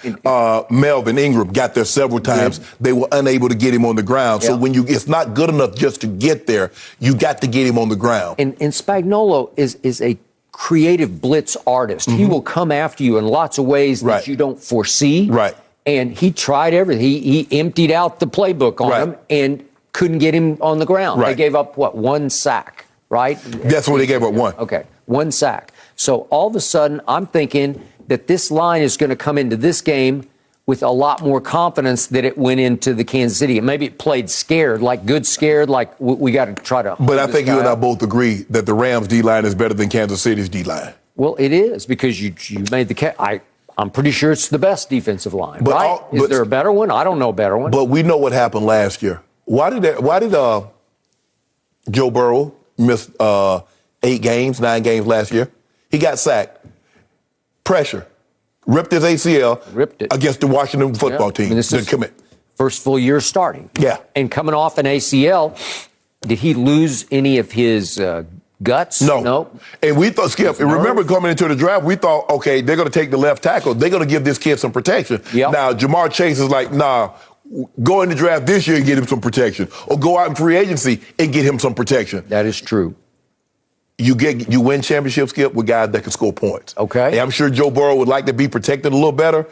Melvin Ingram got there several times. They were unable to get him on the ground. So when it's not good enough just to get there, you got to get him on the ground. And Spagnuolo is a creative blitz artist. He will come after you in lots of ways that you don't foresee. Right. And he tried everything. He emptied out the playbook on him and couldn't get him on the ground. Right. They gave up, one sack, right? That's what they gave up, one. Okay, one sack. So all of a sudden, I'm thinking that this line is going to come into this game with a lot more confidence that it went into the Kansas City. And maybe it played scared, like good scared, like we got to try to. But I think you and I both agree that the Rams D-line is better than Kansas City's D-line. Well, it is, because you made the I'm pretty sure it's the best defensive line, right? Is there a better one? I don't know a better one. But we know what happened last year. Why did Joe Burrow miss 9 games last year? He got sacked. Pressure. Ripped his ACL against the Washington football team. This is first full year starting. Yeah. And coming off an ACL, did he lose any of his guts? No. And we thought, Skip, and remember coming into the draft, we thought, okay, they're going to take the left tackle. They're going to give this kid some protection. Yep. Now, Jamar Chase is like, nah, go in the draft this year and get him some protection. Or go out in free agency and get him some protection. That is true. You win championships, Skip, with guys that can score points. Okay. And I'm sure Joe Burrow would like to be protected a little better,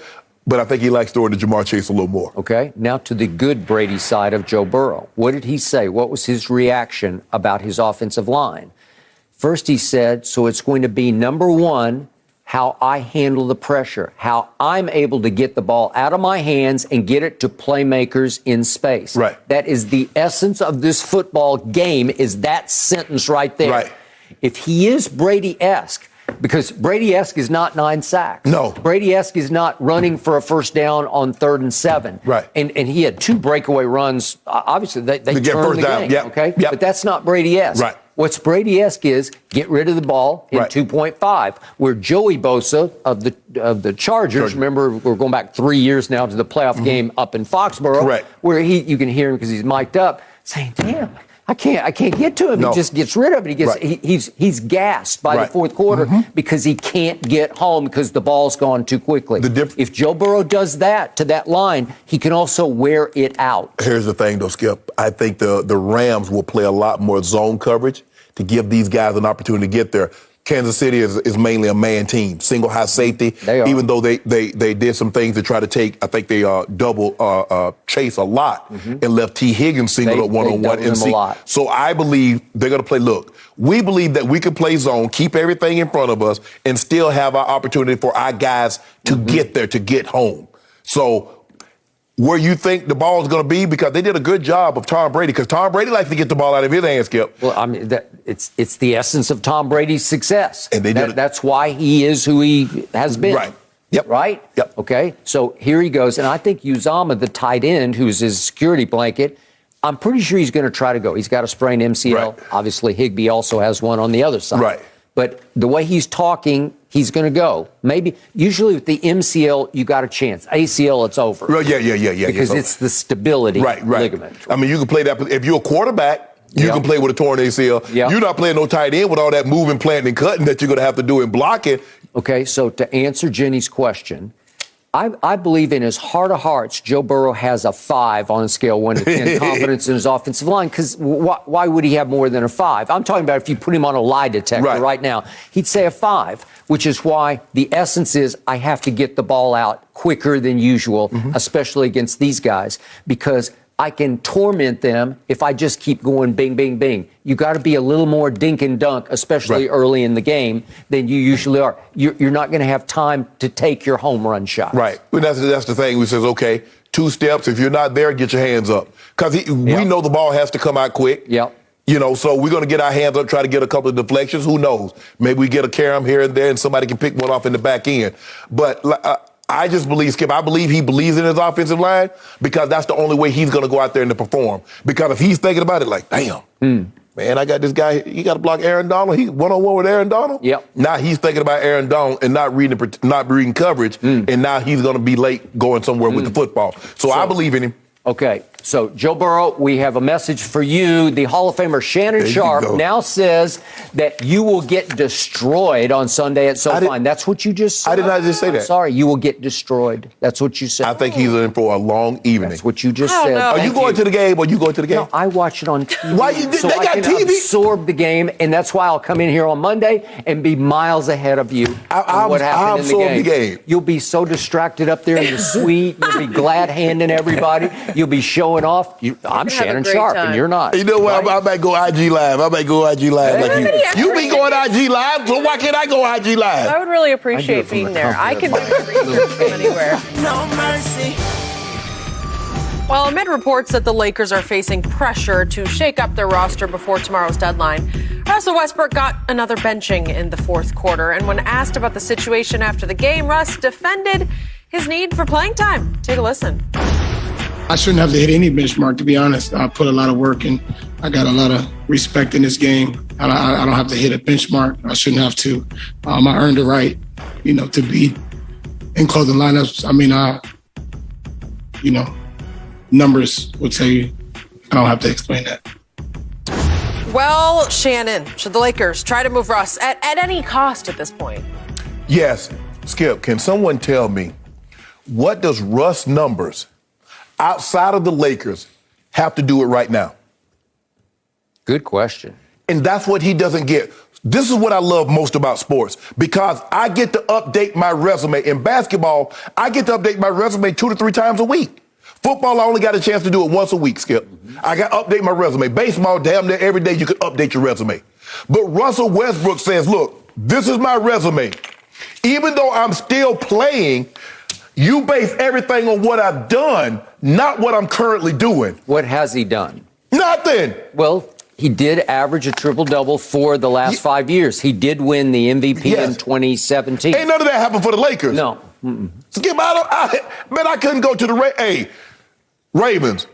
but I think he likes throwing to Jamar Chase a little more. Okay. Now to the good Brady side of Joe Burrow. What did he say? What was his reaction about his offensive line? First, he said, so it's going to be, number one, how I handle the pressure, how I'm able to get the ball out of my hands and get it to playmakers in space. Right. That is the essence of this football game, is that sentence right there. Right. If he is Brady-esque, because Brady-esque is not 9 sacks. No. Brady-esque is not running for a first down on 3rd and 7. Right. And he had 2 breakaway runs. Obviously, they turned first the down. game. Yep. Okay. Yep. But that's not Brady-esque. Right. What's Brady-esque is get rid of the ball in 2.5, where Joey Bosa of the Chargers, remember, we're going back 3 years now to the playoff game up in Foxborough. Correct. Where you can hear him because he's mic'd up saying, damn, I can't get to him. No. He just gets rid of it. He's gassed by the fourth quarter because he can't get home because the ball's gone too quickly. If Joe Burrow does that to that line, he can also wear it out. Here's the thing, though, Skip. I think the Rams will play a lot more zone coverage to give these guys an opportunity to get there. Kansas City is mainly a man team, single high safety. They are. Even though they did some things to try to take, I think they double Chase a lot and left T. Higgins singled up one-on-one. They doubled him a lot. So I believe they're going to play, look, we believe that we can play zone, keep everything in front of us, and still have our opportunity for our guys to get there, to get home. So where you think the ball is going to be, because they did a good job of Tom Brady, because Tom Brady likes to get the ball out of his hands, Skip. Well, I mean, it's the essence of Tom Brady's success. And that's why he is who he has been. Right. Yep. Right? Yep. Okay, so here he goes. And I think Uzomah, the tight end, who's his security blanket, I'm pretty sure he's going to try to go. He's got a sprained MCL. Right. Obviously, Higbee also has one on the other side. Right. But the way he's talking, he's going to go. Maybe, usually with the MCL, you got a chance. ACL, it's over. Well, yeah. Because it's the stability ligament. I mean, you can play that. If you're a quarterback, you can play with a torn ACL. Yep. You're not playing no tight end with all that moving, planting, and cutting that you're going to have to do in blocking. Okay, so to answer Jenny's question, I believe in his heart of hearts, Joe Burrow has a 5 on a scale 1 to 10 confidence in his offensive line, because why would he have more than a 5? I'm talking about if you put him on a lie detector right now, he'd say a 5, which is why the essence is I have to get the ball out quicker than usual, especially against these guys, because I can torment them if I just keep going bing, bing, bing. You got to be a little more dink and dunk, especially early in the game, than you usually are. You're not going to have time to take your home run shot. Right. Well, that's the thing. We says, okay, 2 steps. If you're not there, get your hands up. Because we know the ball has to come out quick. Yep. You know, so we're going to get our hands up, try to get a couple of deflections. Who knows? Maybe we get a carom here and there and somebody can pick one off in the back end. But I just believe, Skip, I believe he believes in his offensive line, because that's the only way he's going to go out there and perform. Because if he's thinking about it like, damn, man, I got this guy, he got to block Aaron Donald. He one-on-one with Aaron Donald. Yep. Now he's thinking about Aaron Donald and not reading coverage, and now he's going to be late going somewhere with the football. So I believe in him. Okay, So, Joe Burrow, we have a message for you. The Hall of Famer Shannon Sharpe now says that you will get destroyed on Sunday at SoFi. That's what you just said. I did not just say that. Sorry, you will get destroyed. That's what you said. I think he's in for a long evening. That's what you just said. Are you going to the game or you going to the game? No, I watch it on TV. Why you? So they I got can TV. Absorb the game, and that's why I'll come in here on Monday and be miles ahead of you. What happened in the game? You'll be so distracted up there in the suite. You'll be glad handing everybody. You'll be showing off. I'm Shannon Sharpe, and you're not. You know what? Right? I might go IG Live. Like you. You be going IG Live, so why can't I go IG Live? I would really appreciate being there. I can do research from anywhere. No mercy. Well, amid reports that the Lakers are facing pressure to shake up their roster before tomorrow's deadline, Russell Westbrook got another benching in the fourth quarter. And when asked about the situation after the game, Russ defended his need for playing time. Take a listen. I shouldn't have to hit any benchmark, to be honest. I put a lot of work in. I got a lot of respect in this game. I don't have to hit a benchmark. I shouldn't have to. I earned the right, to be in closing lineups. I mean, numbers would tell you. I don't have to explain that. Well, Shannon, should the Lakers try to move Russ at any cost at this point? Yes. Skip, can someone tell me, what does Russ' numbers outside of the Lakers have to do it right now? Good question. And that's what he doesn't get. This is what I love most about sports, because I get to update my resume. In basketball, I get to update my resume 2 to 3 times a week. Football, I only got a chance to do it once a week, Skip. I got to update my resume. Baseball, damn near every day you can update your resume. But Russell Westbrook says, look, this is my resume. Even though I'm still playing, you base everything on what I've done, not what I'm currently doing. What has he done? Nothing. Well, he did average a triple-double for the last 5 years. He did win the MVP in 2017. Ain't none of that happened for the Lakers. No. Skip, I couldn't go to the Ravens.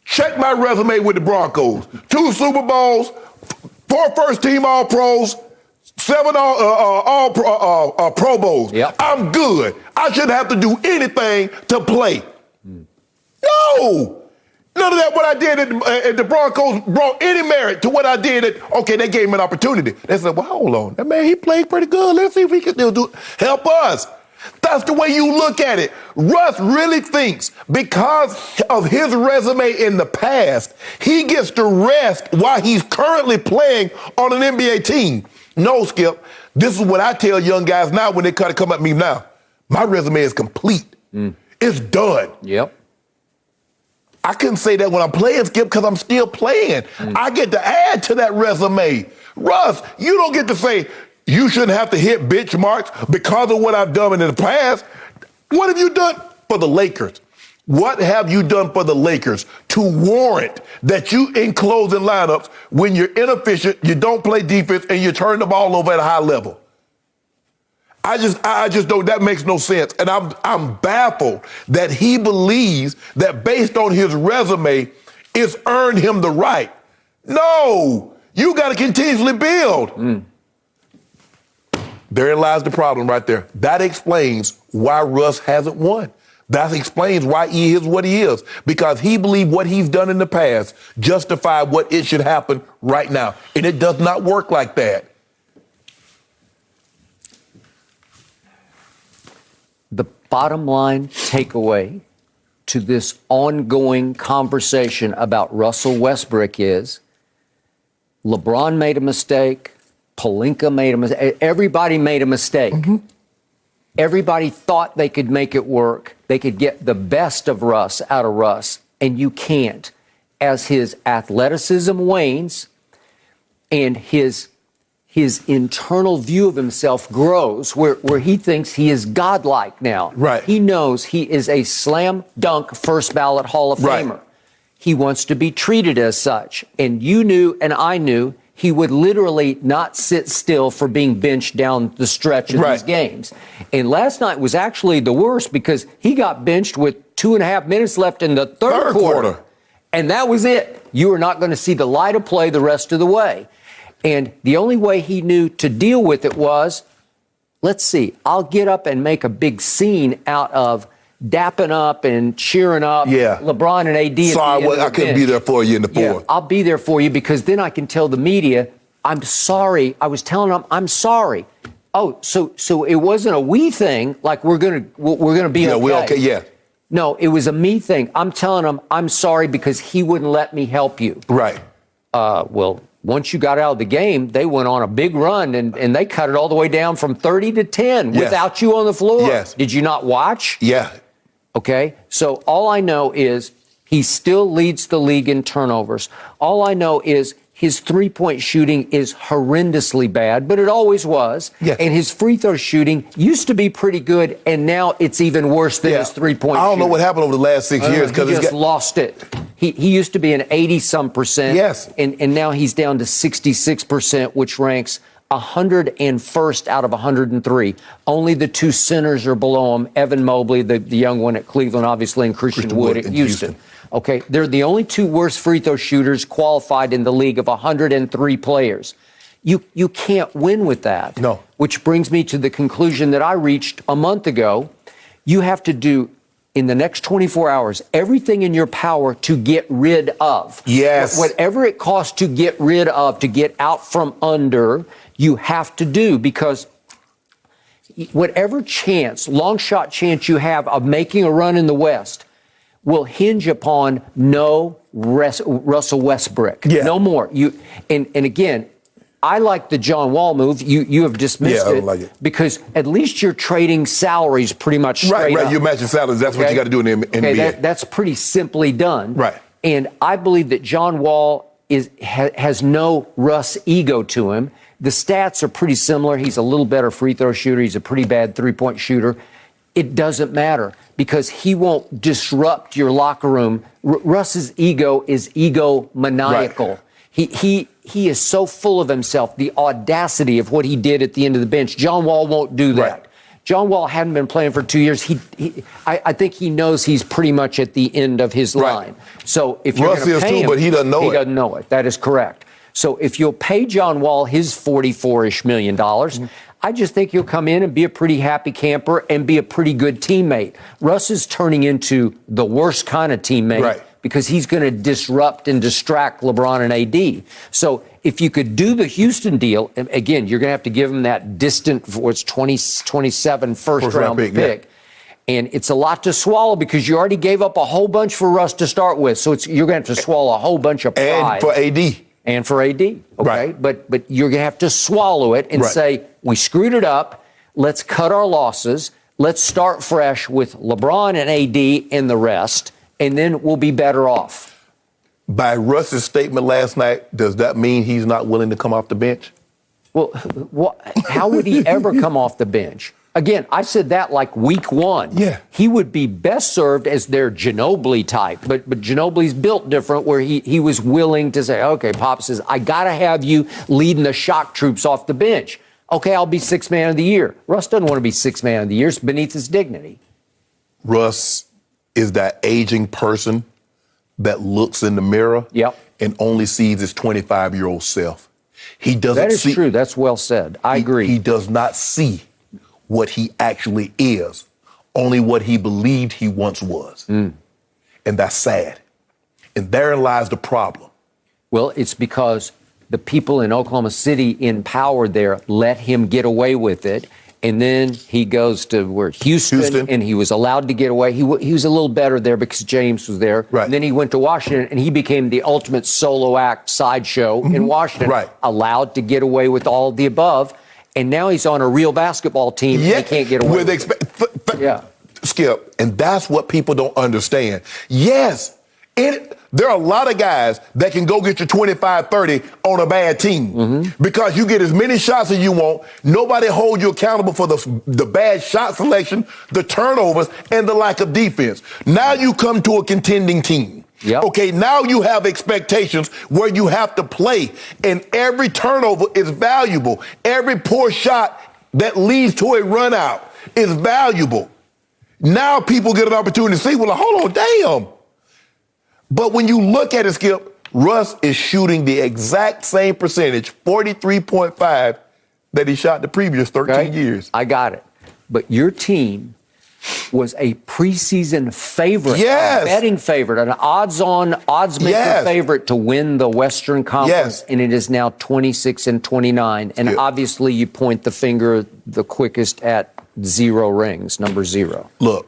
Check my resume with the Broncos. 2 Super Bowls, 4 first-team All-Pros, 7 Pro Bowls. Yep. I'm good. I shouldn't have to do anything to play. No. None of that, what I did at the Broncos brought any merit to what I did they gave him an opportunity. They said, well, hold on. That man, he played pretty good. Let's see if he can still do it. Help us. That's the way you look at it. Russ really thinks because of his resume in the past, he gets to rest while he's currently playing on an NBA team. No, Skip. This is what I tell young guys now when they come at me now. My resume is complete. It's done. Yep. I couldn't say that when I'm playing, Skip, because I'm still playing. I get to add to that resume. Russ, you don't get to say you shouldn't have to hit benchmarks because of what I've done in the past. What have you done for the Lakers? What have you done for the Lakers to warrant that you in closing lineups when you're inefficient, you don't play defense, and you turn the ball over at a high level? I just don't. That makes no sense, and I'm baffled that he believes that based on his resume, it's earned him the right. No, you got to continuously build. Therein lies the problem right there. That explains why Russ hasn't won. That explains why he is what he is, because he believed what he's done in the past justified what it should happen right now, and it does not work like that. The bottom line takeaway to this ongoing conversation about Russell Westbrook is LeBron made a mistake. Pelinka made a mistake. Everybody made a mistake. Everybody thought they could make it work. They could get the best of Russ out of Russ, and you can't. As his athleticism wanes and his internal view of himself grows, where he thinks he is godlike now. Right. He knows he is a slam dunk first ballot Hall of Famer. Right. He wants to be treated as such. And you knew, and I knew, he would literally not sit still for being benched down the stretch of these games. And last night was actually the worst because he got benched with 2.5 minutes left in the third quarter. And that was it. You were not going to see the light of play the rest of the way. And the only way he knew to deal with it was, let's see, I'll get up and make a big scene out of dapping up and cheering up LeBron and AD. Sorry, I couldn't be there for you in the fourth. I'll be there for you because then I can tell the media, I'm sorry. I was telling them, I'm sorry. Oh, so it wasn't a we thing, like we're gonna be okay. We're okay, yeah. No, it was a me thing. I'm telling him I'm sorry because he wouldn't let me help you. Right. Well, once you got out of the game, they went on a big run and they cut it all the way down from 30 to 10 without you on the floor. Yes. Did you not watch? Yeah. Okay. So all I know is he still leads the league in turnovers. All I know is his three-point shooting is horrendously bad, but it always was. Yes. And his free throw shooting used to be pretty good, and now it's even worse than his three-point shooting. I don't know what happened over the last 6 years. He just lost it. He used to be an 80-some%. Yes. And now he's down to 66%, which ranks 101st out of 103. Only the two centers are below him, Evan Mobley, the young one at Cleveland, obviously, and Christian Wood at Houston. Okay, they're the only two worst free throw shooters qualified in the league of 103 players. You can't win with that. No. Which brings me to the conclusion that I reached a month ago. You have to do, in the next 24 hours, everything in your power to get rid of. Yes. Whatever it costs to get rid of, to get out from under, you have to do, because whatever chance, long shot chance you have of making a run in the West will hinge upon no Russell Westbrook. Yeah. No more. And again, I like the John Wall move. You have dismissed I don't like it. because at least you're trading salaries pretty much straight up. Right. You're matching salaries. That's what you got to do in the NBA. That's pretty simply done. Right. And I believe that John Wall has no Russ ego to him. The stats are pretty similar. He's a little better free throw shooter. He's a pretty bad three-point shooter. It doesn't matter because he won't disrupt your locker room. Russ's ego is egomaniacal. Right. He is so full of himself, the audacity of what he did at the end of the bench. John Wall won't do that. Right. John Wall hadn't been playing for 2 years. I think he knows he's pretty much at the end of his line. So if you're going to pay him, but he doesn't know it. He doesn't know it. That is correct. So if you'll pay John Wall his $44-ish million, I just think he'll come in and be a pretty happy camper and be a pretty good teammate. Russ is turning into the worst kind of teammate because he's going to disrupt and distract LeBron and AD. So if you could do the Houston deal, and again, you're going to have to give him that distant, what's 2027 first round pick. Yeah. And it's a lot to swallow because you already gave up a whole bunch for Russ to start with. So you're going to have to swallow a whole bunch of pride. And for AD. And for AD, okay? Right. But you're going to have to swallow it and say, we screwed it up. Let's cut our losses. Let's start fresh with LeBron and AD and the rest, and then we'll be better off. By Russ's statement last night, does that mean he's not willing to come off the bench? Well, how would he ever come off the bench? Again, I said that like week one. Yeah. He would be best served as their Ginobili type, but Ginobili's built different where he was willing to say, okay, Pop says, I got to have you leading the shock troops off the bench. Okay, I'll be sixth man of the year. Russ doesn't want to be sixth man of the year. It's beneath his dignity. Russ is that aging person that looks in the mirror and only sees his 25-year-old self. He doesn't That is true. That's well said. I agree. He does not see what he actually is, only what he believed he once was. And that's sad. And therein lies the problem. Well, it's because the people in Oklahoma City in power there let him get away with it. And then he goes to Houston, and he was allowed to get away. He was a little better there because James was there. Right. And then he went to Washington, and he became the ultimate solo act sideshow in Washington. Right. Allowed to get away with all of the above. And now he's on a real basketball team, and he can't get away with it. Skip, and that's what people don't understand. Yes, there are a lot of guys that can go get you 25, 30 on a bad team because you get as many shots as you want. Nobody holds you accountable for the bad shot selection, the turnovers, and the lack of defense. Now you come to a contending team. Okay, now you have expectations where you have to play, and every turnover is valuable. Every poor shot that leads to a run out is valuable. Now people get an opportunity to see, well, hold on, damn. But when you look at it, Skip, Russ is shooting the exact same percentage, 43.5, that he shot the previous 13 years. I got it. But your team was a preseason favorite, Yes. a betting favorite, an odds-maker Yes. favorite to win the Western Conference, Yes. and it is now 26-29. And obviously, you point the finger the quickest at 0 rings, number 0. Look,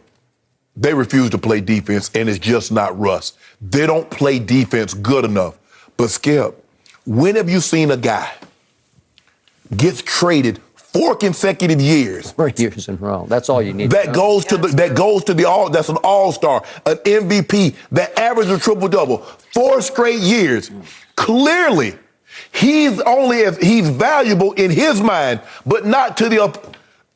they refuse to play defense, and it's just not Russ. They don't play defense good enough. But Skip, when have you seen a guy gets traded 4 consecutive years? 4 years in a row. That's all you need. That goes to the all. That's an all-star, an MVP, that average a triple-double, 4 straight years. Clearly, he's valuable in his mind, but not to the.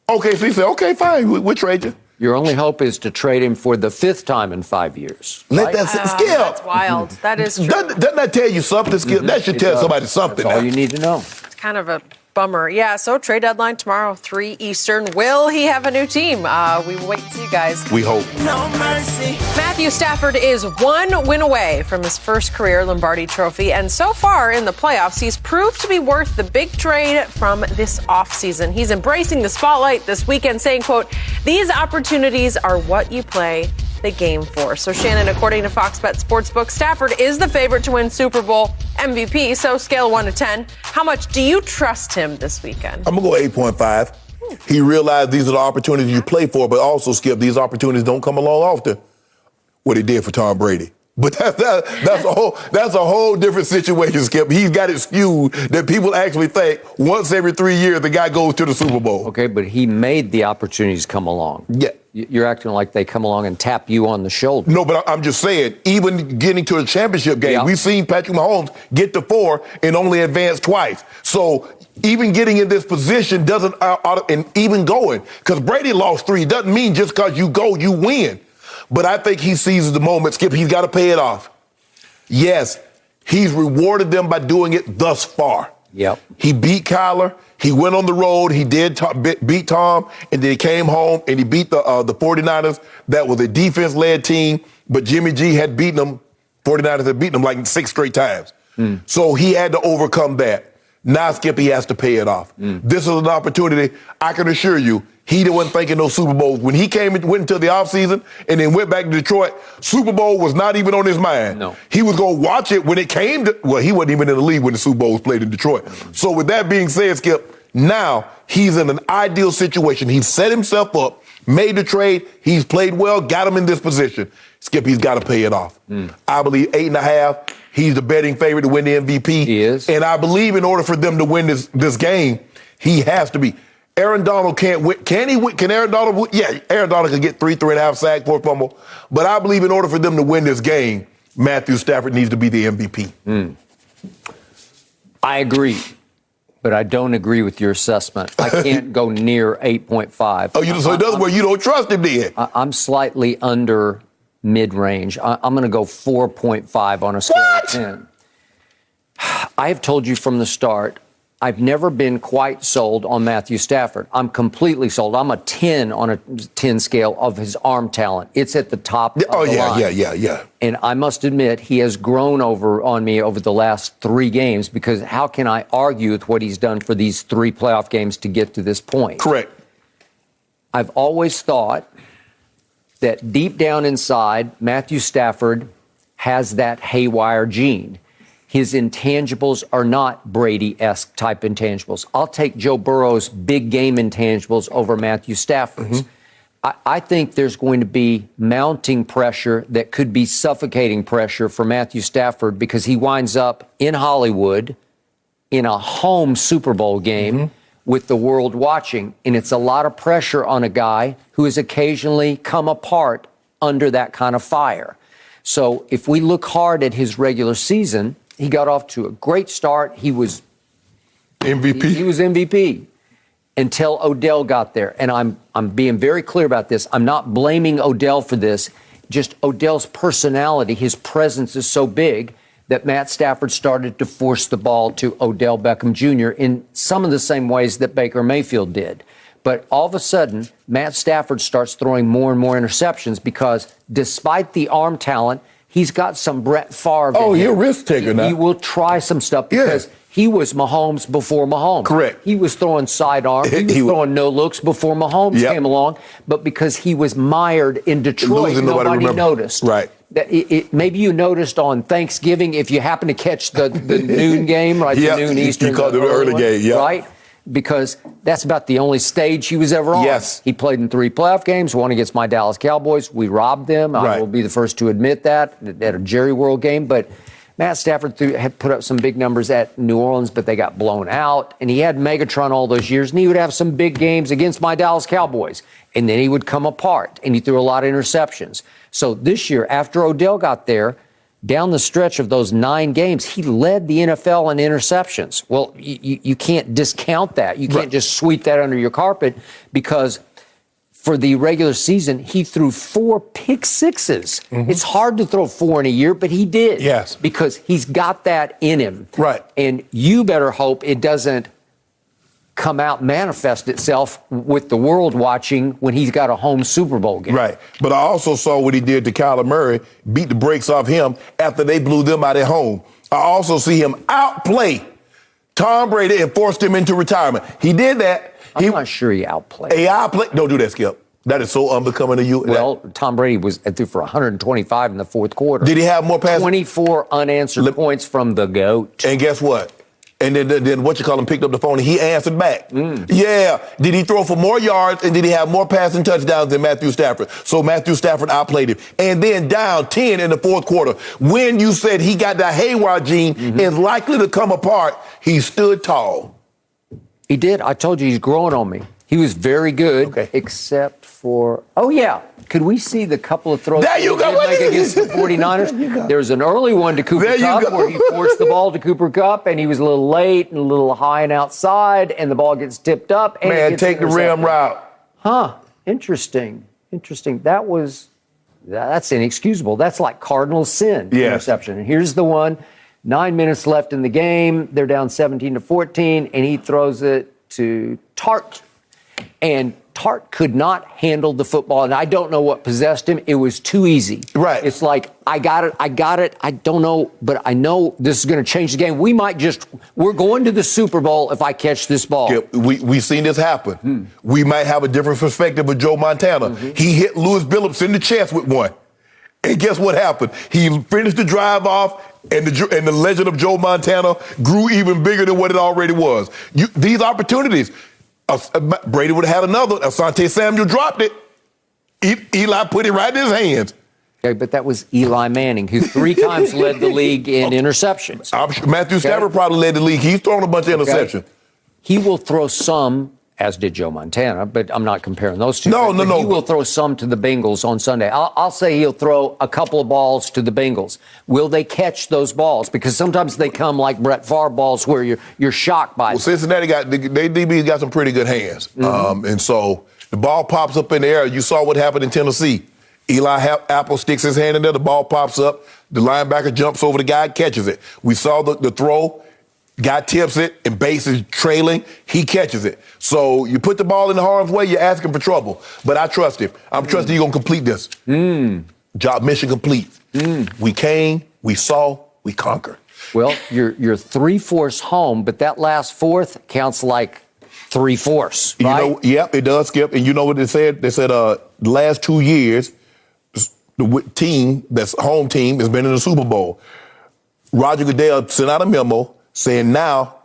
Okay, so he said, okay, fine, we'll trade you. Your only hope is to trade him for the 5th time in 5 years. Let that Skip. That's wild. That is true. Doesn't that tell you something, Skip? That should tell somebody something. That's all you need to know. It's kind of a bummer. Yeah, so trade deadline tomorrow, 3 Eastern. Will he have a new team? We will wait and see, guys. We hope. No mercy. Matthew Stafford is 1 win away from his first career Lombardi Trophy, and so far in the playoffs, he's proved to be worth the big trade from this offseason. He's embracing the spotlight this weekend, saying, quote, "These opportunities are what you play the game for." So, Shannon, according to Fox Bet Sportsbook, Stafford is the favorite to win Super Bowl MVP. So, scale 1 to 10. How much do you trust him this weekend? I'm going to go 8.5. He realized these are the opportunities you play for, but also, Skip, these opportunities don't come along often. What he did for Tom Brady. But that's a whole different situation, Skip. He's got it skewed that people actually think once every 3 years the guy goes to the Super Bowl. Okay, but he made the opportunities come along. Yeah. You're acting like they come along and tap you on the shoulder. No, but I'm just saying, even getting to a championship game, we've seen Patrick Mahomes get to 4 and only advance twice. So even getting in this position doesn't, and even going, because Brady lost 3, doesn't mean just because you go, you win. But I think he seizes the moment, Skip. He's got to pay it off. Yes, he's rewarded them by doing it thus far. Yep. He beat Kyler. He went on the road. He did beat Tom, and then he came home and he beat the 49ers. That was a defense-led team, but Jimmy G had beaten them. 49ers had beaten them like 6 straight times. So he had to overcome that. Now, Skip, he has to pay it off. This is an opportunity, I can assure you, he wasn't thinking no Super Bowls. When he went into the offseason and then went back to Detroit, Super Bowl was not even on his mind. No. He was going to watch it when it came to, well, he wasn't even in the league when the Super Bowl was played in Detroit. So with that being said, Skip, now he's in an ideal situation. He's set himself up, made the trade, he's played well, got him in this position. Skip, he's got to pay it off. I believe 8.5. He's the betting favorite to win the MVP. He is. And I believe in order for them to win this game, he has to be. Aaron Donald can't win. Can he win? Can Aaron Donald win? Yeah, Aaron Donald can get 3.5 sacks, 4 fumble. But I believe in order for them to win this game, Matthew Stafford needs to be the MVP. I agree, but I don't agree with your assessment. I can't go near 8.5. Oh, so in other words, you don't trust him then? I'm slightly under mid-range. I'm going to go 4.5 on a scale of 10. I have told you from the start, I've never been quite sold on Matthew Stafford. I'm completely sold. I'm a 10 on a 10 scale of his arm talent. It's at the top of the line. Yeah. And I must admit, he has grown on me over the last 3 games, because how can I argue with what he's done for these 3 playoff games to get to this point? Correct. I've always thought that deep down inside, Matthew Stafford has that haywire gene. His intangibles are not Brady-esque type intangibles. I'll take Joe Burrow's big game intangibles over Matthew Stafford's. I think there's going to be mounting pressure that could be suffocating pressure for Matthew Stafford, because he winds up in Hollywood in a home Super Bowl game with the world watching. And it's a lot of pressure on a guy who has occasionally come apart under that kind of fire. So if we look hard at his regular season, he got off to a great start. He was MVP. He was MVP until Odell got there. And I'm being very clear about this. I'm not blaming Odell for this. Just Odell's personality, his presence is so big that Matt Stafford started to force the ball to Odell Beckham Jr. in some of the same ways that Baker Mayfield did. But all of a sudden, Matt Stafford starts throwing more and more interceptions, because despite the arm talent, he's got some Brett Favre. Oh, you're a risk taker now. He will try some stuff because he was Mahomes before Mahomes. Correct. He was throwing sidearm. He was throwing no looks before Mahomes came along. But because he was mired in Detroit, nobody noticed. Right. Maybe you noticed on Thanksgiving if you happen to catch the noon game, right? The noon Eastern. You caught the early game, right? Because that's about the only stage he was ever on. Yes. He played in 3 playoff games, one against my Dallas Cowboys. We robbed them. I will be the first to admit that at a Jerry World game. But Matt Stafford had put up some big numbers at New Orleans, but they got blown out. And he had Megatron all those years, and he would have some big games against my Dallas Cowboys. And then he would come apart, and he threw a lot of interceptions. So this year, after Odell got there, down the stretch of those 9 games, he led the NFL in interceptions. Well, you can't discount that. You can't just sweep that under your carpet because for the regular season, he threw 4 pick sixes. It's hard to throw 4 in a year, but he did. Yes. Because he's got that in him. Right. And you better hope it doesn't come out, manifest itself with the world watching when he's got a home Super Bowl game. Right. But I also saw what he did to Kyler Murray, beat the brakes off him after they blew them out at home. I also see him outplay Tom Brady and forced him into retirement. He did that. I'm not sure he outplayed. Don't do that, Skip. That is so unbecoming of you. Well, Tom Brady was threw for 125 in the fourth quarter. Did he have more passes? 24 unanswered points from the GOAT. And guess what? And then what you call him picked up the phone and he answered back. Yeah. Did he throw for more yards and did he have more passing touchdowns than Matthew Stafford? So Matthew Stafford outplayed him. And then down 10 in the fourth quarter, when you said he got the haywire gene and likely to come apart, he stood tall. He did. I told you he's growing on me. He was very good, except for, could we see the couple of throws there you go. Make against the 49ers? There was an early one to Cooper Kupp where he forced the ball to Cooper Kupp, and he was a little late and a little high and outside, and the ball gets tipped up. And man, take the rim route. Interesting. That's inexcusable. That's like cardinal sin, interception. And here's the one, 9 minutes left in the game. They're down 17-14, and he throws it to Tart. And Tart could not handle the football, and I don't know what possessed him. It was too easy. Right. It's like, I got it. I don't know, but I know this is going to change the game. We're going to the Super Bowl if I catch this ball. Yeah, we've seen this happen. We might have a different perspective of Joe Montana. He hit Louis Billups in the chest with one. And guess what happened? He finished the drive off, and the legend of Joe Montana grew even bigger than what it already was. These opportunities, Brady would have had another. Asante Samuel dropped it. Eli put it right in his hands. Okay, but that was Eli Manning, who 3 times led the league in interceptions. I'm sure Matthew Stafford probably led the league. He's thrown a bunch of interceptions. He will throw some, as did Joe Montana, but I'm not comparing those two. No. He will throw some to the Bengals on Sunday. I'll say he'll throw a couple of balls to the Bengals. Will they catch those balls? Because sometimes they come like Brett Favre balls where you're shocked by them. Cincinnati they DB's got some pretty good hands. And so the ball pops up in the air. You saw what happened in Tennessee. Eli Apple sticks his hand in there. The ball pops up. The linebacker jumps over the guy, catches it. We saw the throw. Guy tips it, and base is trailing. He catches it. So you put the ball in the harm's way, you're asking for trouble. But I trust him. I'm trusting you're going to complete this. Job mission complete. We came, we saw, we conquered. Well, you're 3/4 home, but that last fourth counts like 3/4, right? Yep, it does, Skip. And you know what they said? They said the last 2 years, the team, that's home team, has been in the Super Bowl. Roger Goodell sent out a memo saying now,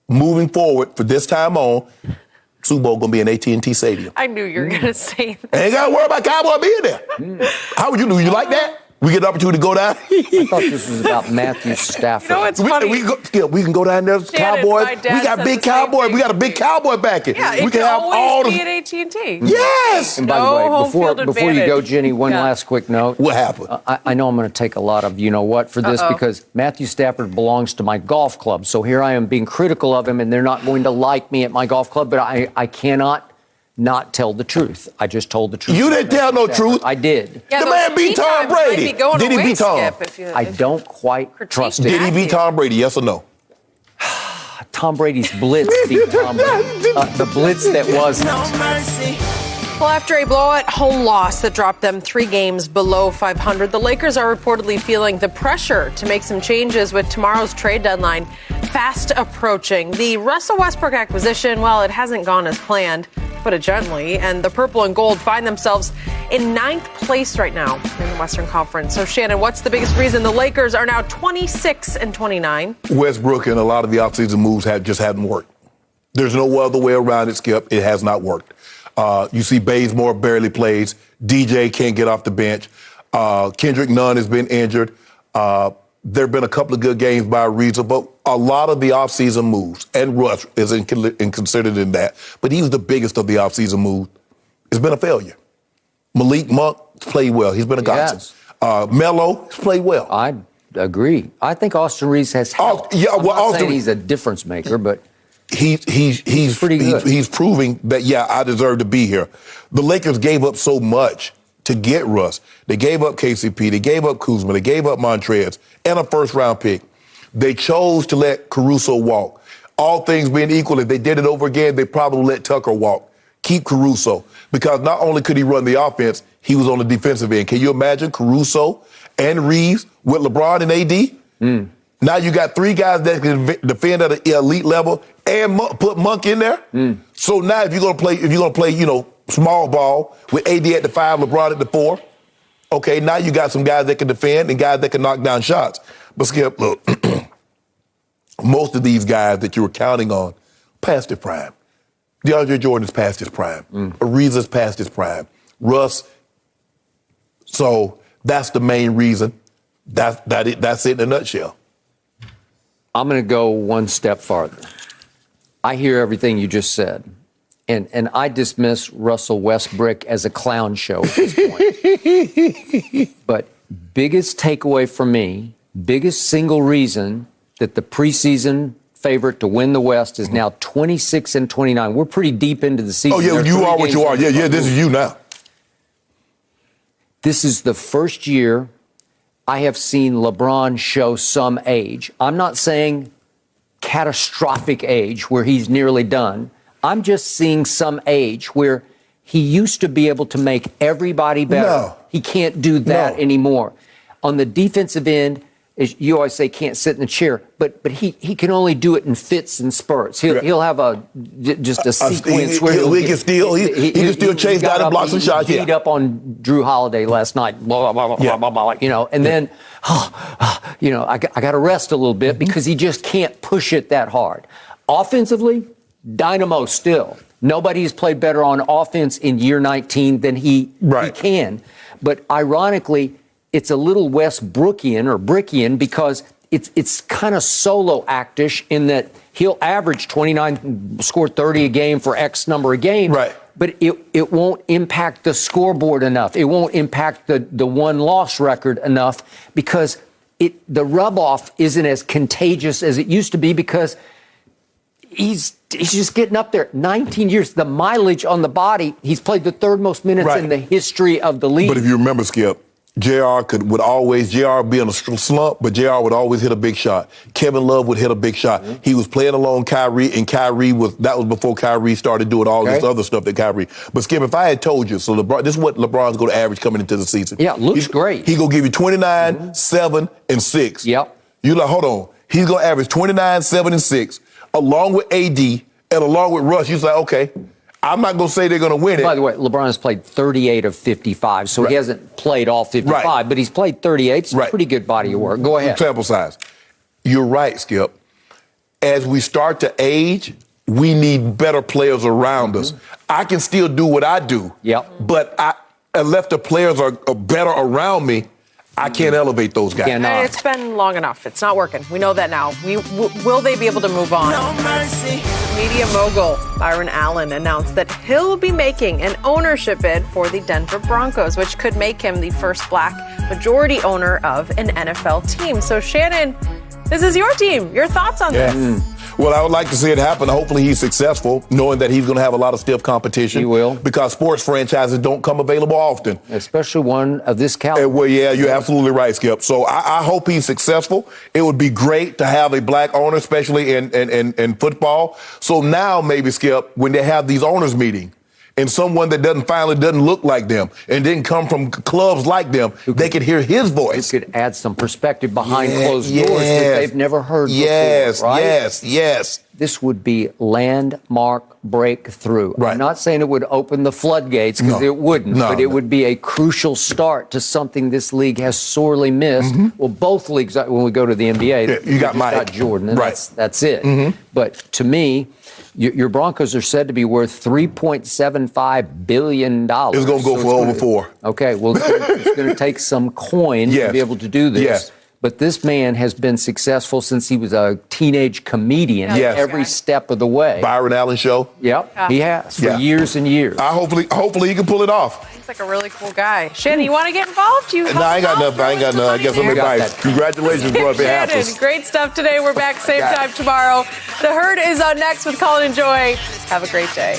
moving forward for this time on, Super Bowl going to be in AT&T Stadium. I knew you were going to say that. Ain't got to worry about Cowboy being there. How would you do? You like that? We get the opportunity to go down. I thought this was about Matthew Stafford. You know, it's funny. We can go down there, Shannon, Cowboys. my We dad got said big the same Cowboy. thing. We got a big Cowboy backing. Yeah, we it can have all be at AT&T. Yes. And by the way, before you go, Jenny, one last quick note. What happened? I know I'm going to take a lot of you-know-what for this because Matthew Stafford belongs to my golf club. So here I am being critical of him, and they're not going to like me at my golf club, but I cannot not tell the truth. I just told the truth. You didn't tell no truth. I did. Yeah, the man beat Tom Brady. Did he beat Tom? I don't quite trust it. Did he beat Tom Brady? Yes or no? Tom Brady's blitz beat Tom Brady. The blitz that was. No mercy. Well, after a blowout home loss that dropped them 3 games below 500, the Lakers are reportedly feeling the pressure to make some changes with tomorrow's trade deadline fast approaching. The Russell Westbrook acquisition, well, it hasn't gone as planned, to put it gently, and the purple and gold find themselves in 9th place right now in the Western Conference. So, Shannon, what's the biggest reason the Lakers are now 26-29? Westbrook and a lot of the offseason moves just haven't worked. There's no other way around it, Skip. It has not worked. You see Bazemore barely plays. DJ can't get off the bench. Kendrick Nunn has been injured. There have been a couple of good games by Ariza, but a lot of the offseason moves, and Russ is considered in that, but he was the biggest of the offseason moves. It's been a failure. Malik Monk played well. He's been a godsend. Melo has played well. I agree. I think Austin Reeves has helped. I'm not saying he's a difference maker, but He's pretty good. He's proving that, I deserve to be here. The Lakers gave up so much to get Russ. They gave up KCP. They gave up Kuzma. They gave up Montrez and a first-round pick. They chose to let Caruso walk. All things being equal, if they did it over again, they probably let Tucker walk. Keep Caruso. Because not only could he run the offense, he was on the defensive end. Can you imagine Caruso and Reeves with LeBron and AD? Now you got 3 guys that can defend at an elite level and put Monk in there. So now if you're gonna play, small ball with AD at the 5, LeBron at the 4, okay, now you got some guys that can defend and guys that can knock down shots. But Skip, look, most of these guys that you were counting on past their prime. DeAndre Jordan's past his prime. Ariza's past his prime. Russ. So that's the main reason. That's it in a nutshell. I'm going to go one step farther. I hear everything you just said, and I dismiss Russell Westbrook as a clown show at this point. But biggest takeaway for me, biggest single reason that the preseason favorite to win the West is now 26-29. We're pretty deep into the season. Oh, yeah, you are what you are. Yeah, this is you now. This is the first year I have seen LeBron show some age. I'm not saying catastrophic age where he's nearly done. I'm just seeing some age where he used to be able to make everybody better. No. He can't do that anymore. On the defensive end, as you always say, can't sit in a chair, but he can only do it in fits and spurts. He'll have just a sequence where he can still chase down and block some shots. He beat up on Drew Holiday last night, blah, blah, blah, blah, blah, blah, and then, I got to rest a little bit because he just can't push it that hard. Offensively, dynamo still. Nobody's played better on offense in year 19 than he can. But ironically, it's a little Westbrookian or Brickian because it's kind of solo actish in that he'll average 29, score 30 a game for X number of games. Right. But it won't impact the scoreboard enough. It won't impact the one-loss record enough because the rub-off isn't as contagious as it used to be because he's just getting up there. 19 years, the mileage on the body, he's played the 3rd most minutes in the history of the league. But if you remember, Skip, JR would always be in a slump, but JR would always hit a big shot. Kevin Love would hit a big shot. He was playing along Kyrie, and that was before Kyrie started doing all this other stuff that Kyrie. But Skip, if I had told you, so this is what LeBron's going to average coming into the season. Yeah, looks great. He's going to give you 29, 7, and 6. Yep. You're like, hold on. He's going to average 29, 7, and 6, along with AD and along with Russ. You're like, okay. I'm not going to say they're going to win it. By the way, LeBron has played 38 of 55, so he hasn't played all 55, but he's played 38. It's a pretty good body of work. Go ahead. Sample size. You're right, Skip. As we start to age, we need better players around us. I can still do what I do, but unless the players are better around me, I can't elevate those guys. It's been long enough. It's not working. We know that now. Will they be able to move on? No mercy. Media mogul Byron Allen announced that he'll be making an ownership bid for the Denver Broncos, which could make him the first black majority owner of an NFL team. So, Shannon, this is your team. Your thoughts on this? Well, I would like to see it happen. Hopefully he's successful, knowing that he's going to have a lot of stiff competition. He will. Because sports franchises don't come available often. Especially one of this caliber. Well, yeah, you're absolutely right, Skip. So I hope he's successful. It would be great to have a black owner, especially in football. So now maybe, Skip, when they have these owners meeting, and someone that doesn't look like them and didn't come from clubs like them, they could hear his voice. Who could add some perspective behind closed doors that they've never heard before, right? Yes. This would be landmark breakthrough. Right. I'm not saying it would open the floodgates, because it wouldn't, but it would be a crucial start to something this league has sorely missed. Well, both leagues, when we go to the NBA, you got Mike. Got Jordan, and that's it. But to me, your Broncos are said to be worth $3.75 billion. It's going to go for over 4. Okay, well, it's going to take some coin to be able to do this. Yes. But this man has been successful since he was a teenage comedian every step of the way. Byron Allen show? Yep, he has for years and years. Hopefully he can pull it off. He's like a really cool guy. Shannon, you want to get involved? No, I ain't got nothing. I guess I'm advice. Congratulations, bro. Shannon, great stuff today. We're back same time tomorrow. The Herd is on next with Colin and Joy. Have a great day.